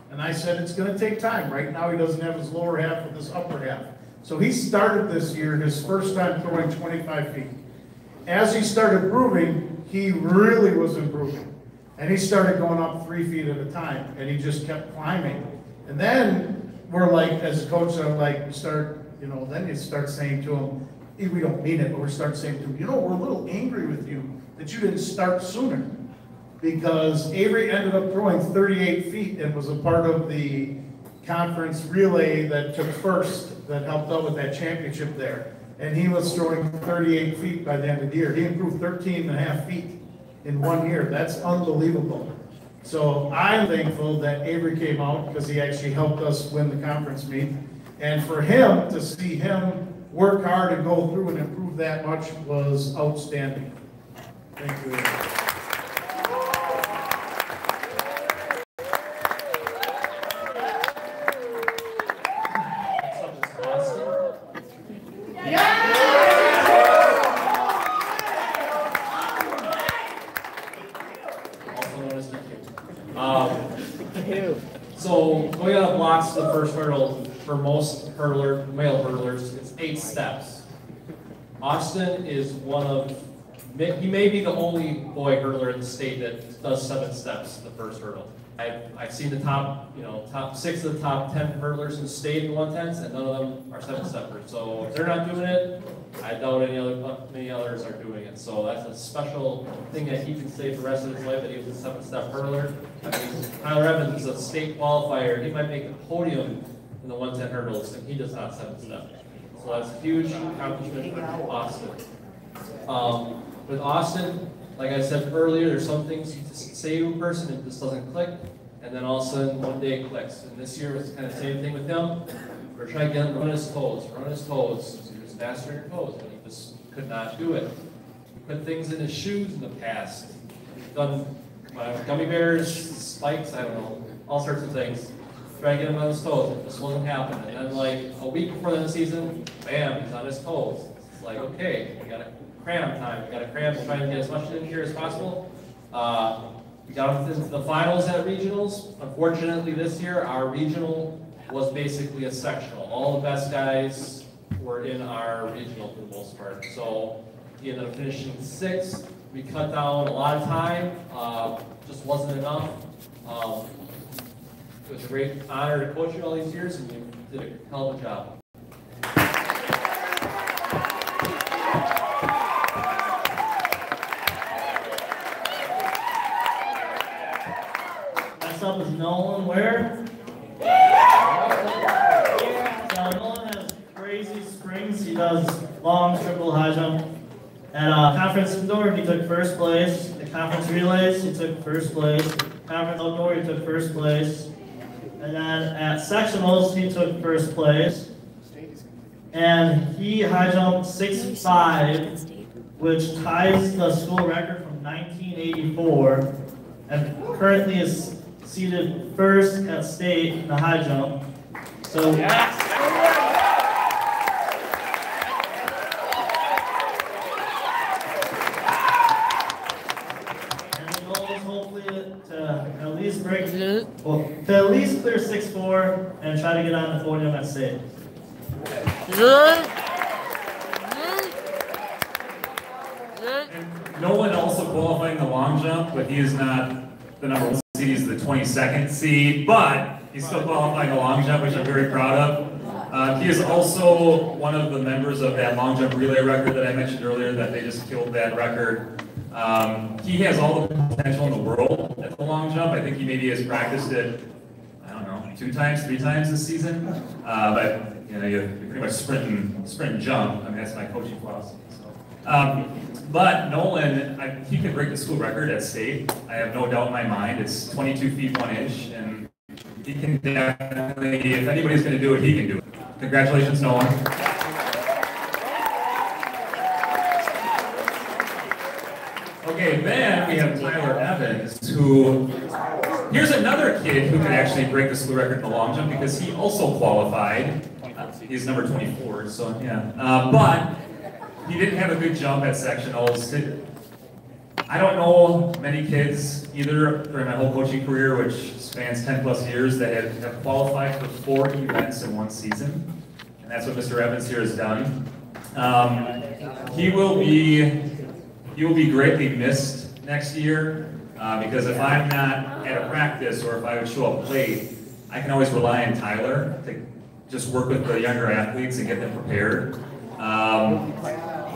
Speaker 13: And I said, it's going to take time. Right now, he doesn't have his lower half with his upper half. So he started this year, his first time throwing 25 feet. As he started improving, he really was improving. And he started going up 3 feet at a time, and he just kept climbing. And then we're like, as a coach, I'm like, then you start saying to him, hey, we don't mean it, but we start saying to him, we're a little angry with you that you didn't start sooner. Because Avery ended up throwing 38 feet and was a part of the conference relay that took first, that helped out with that championship there. And he was throwing 38 feet by the end of the year. He improved 13.5 feet in 1 year. That's unbelievable. So I'm thankful that Avery came out, because he actually helped us win the conference meet. And for him, to see him work hard and go through and improve that much was outstanding. Thank you.
Speaker 7: So going out of blocks to the first hurdle, for most male hurdlers, it's 8 steps. Austin is he may be the only boy hurdler in the state that does 7 steps the first hurdle. I've seen the top 6 of the top 10 hurdlers in the state in 110s, and none of them are 7-steppers. So if they're not doing it, I doubt many others are doing it. So that's a special thing that he can say for the rest of his life, that he was a 7-step hurdler. I mean, Tyler Evans is a state qualifier. He might make the podium in the 110 hurdles, and he does not 7-step. So that's a huge accomplishment for Austin. With Austin, like I said earlier, there's some things you just say to a person and it just doesn't click, and then all of a sudden one day it clicks. And this year was kind of the same thing with him. We're trying to get him to run his toes. He was faster in toes, but he just could not do it. He put things in his shoes in the past. He's done gummy bears, spikes, I don't know, all sorts of things. Try to get him on his toes. It just wasn't happening. And then like a week before the season, bam, he's on his toes. It's like, okay, we got to cram time. We got to cram to try and get as much in here as possible. We got into the finals at regionals. Unfortunately, this year, our regional was basically a sectional. All the best guys were in our regional for the most part. So he ended up finishing 6th. We cut down a lot of time. Just wasn't enough. It was a great honor to coach you all these years, and you did a hell of a job.
Speaker 8: Next up is Nolan Ware. So Nolan has crazy springs. He does long triple high jump. At conference indoor, he took first place. At conference relays, he took first place. Conference outdoor, he took first place. And then at sectionals, he took first place. And he high jumped 6'5", which ties the school record from 1984, and currently is seated first at state in the high jump. So yes. And the goal is hopefully to at least break, well, to at least clear 6'4" and try to get on the podium at state.
Speaker 9: And Nolan also qualifying the long jump, but he is not the number 1 seed. He's the 22nd seed, but he's still qualifying the long jump, which I'm very proud of. He is also one of the members of that long jump relay record that I mentioned earlier, that they just killed that record. He has all the potential in the world at the long jump. I think he maybe has practiced it, I don't know, 2 times, 3 times this season. But you know, you're pretty much sprint and jump. I mean, that's my coaching philosophy. So. But Nolan, he can break the school record at state. I have no doubt in my mind. It's 22 feet 1 inch, and he can definitely, if anybody's going to do it, he can do it. Congratulations, Nolan. Okay, then we have Tyler Evans, who, here's another kid who could actually break the school record in the long jump because he also qualified. He's number 24, so yeah. But he didn't have a good jump at sectionals. I don't know many kids either during my whole coaching career, which spans 10 plus years, that have qualified for 4 events in 1 season. And that's what Mr. Evans here has done. He will be greatly missed next year because if I'm not at a practice or if I would show up late, I can always rely on Tyler to just work with the younger athletes and get them prepared.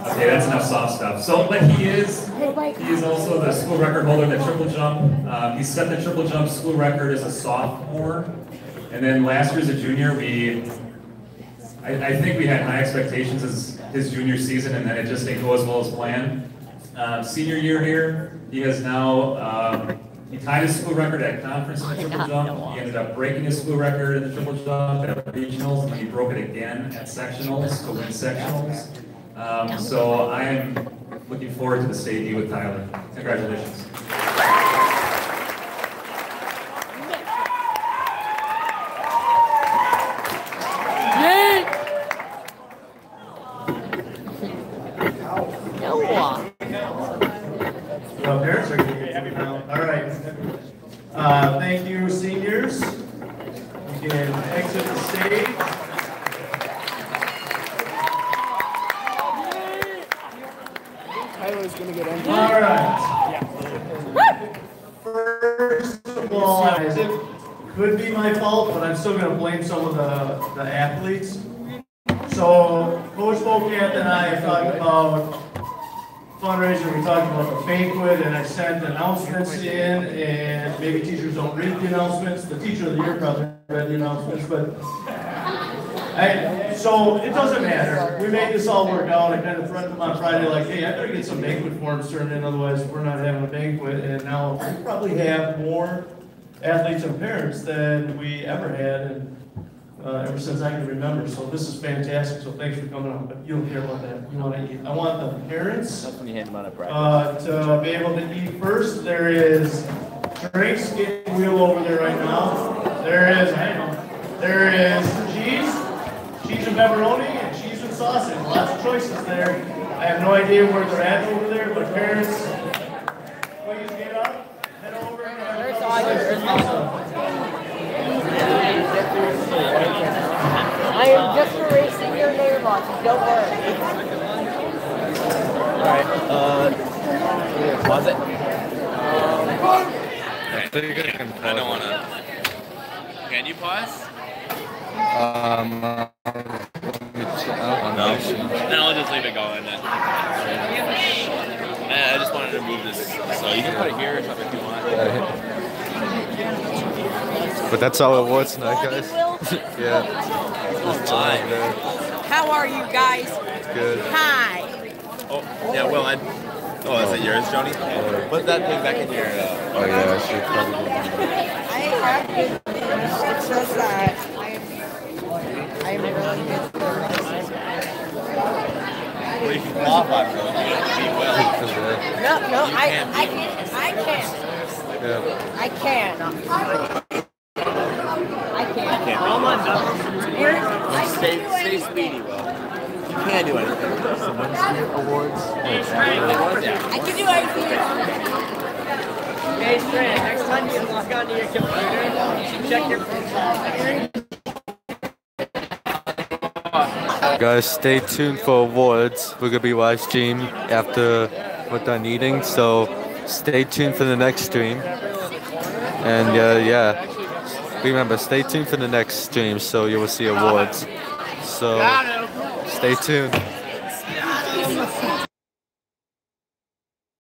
Speaker 9: Okay, that's enough soft stuff. So, but he is also the school record holder in the triple jump. He set the triple jump school record as a sophomore, and then last year as a junior, I think we had high expectations as his junior season, and then it just didn't go as well as planned. Senior year here, he has now, he tied his school record at conference in the triple jump. He ended up breaking his school record in the triple jump at regionals, and then he broke it again at sectionals to win sectionals. So I am looking forward to the state meet with Tyler. Congratulations.
Speaker 1: Well, parents are going to be happy now. All right. Thank you, seniors. You can exit the stage.
Speaker 12: Tyler's going to get injured.
Speaker 1: All right. First of all, it could be my fault, but I'm still going to blame some of the athletes. So, Coach Bokamp and I talked about fundraiser, we talked about the banquet, and I sent announcements in, and maybe teachers don't read the announcements. The teacher of the year probably read the announcements, but so it doesn't matter. We made this all work out. I kind of threatened them on Friday, like, hey, I better get some banquet forms turned in, otherwise we're not having a banquet. And now we probably have more athletes and parents than we ever had, and ever since I can remember. So this is fantastic. So thanks for coming on. But you don't care about that. You want to eat. I want the parents
Speaker 2: That's when you hand them out of practice.
Speaker 1: to be able to eat first. There is drinks getting wheel over there right now. There is, I know. There is cheese and pepperoni, and cheese and sausage. Lots of choices there. I have no idea where they're at over there, but parents, please get up, head over and have a couple
Speaker 4: I am just erasing your name off, don't worry.
Speaker 2: Alright, pause it.
Speaker 14: I don't want to.
Speaker 2: Can you pause?
Speaker 14: No.
Speaker 2: No, I'll just leave it going then. I just wanted to move this, so you can put it here or something if you want.
Speaker 14: But that's our awards tonight, guys. Yeah.
Speaker 4: How are you guys?
Speaker 14: Good.
Speaker 4: Hi.
Speaker 2: Oh, yeah, well, oh, is it yours, Joni? Put that thing back in your...
Speaker 14: Oh, yeah, I should probably do that.
Speaker 4: I have good news. It says that I'm really good for
Speaker 2: Well, you can qualify for those. You don't be well.
Speaker 4: No, I can't.
Speaker 14: Yeah.
Speaker 4: I can. All my numbers.
Speaker 2: Stay speedy, Will. You can't do anything.
Speaker 14: Awards.
Speaker 4: I can do anything. Hey, Fran, next time you log onto your computer, check your profile.
Speaker 14: Guys, stay tuned for awards. We're gonna be live stream after we're done eating, so stay tuned for the next stream. And yeah, remember, stay tuned for the next stream so you will see awards. So stay tuned.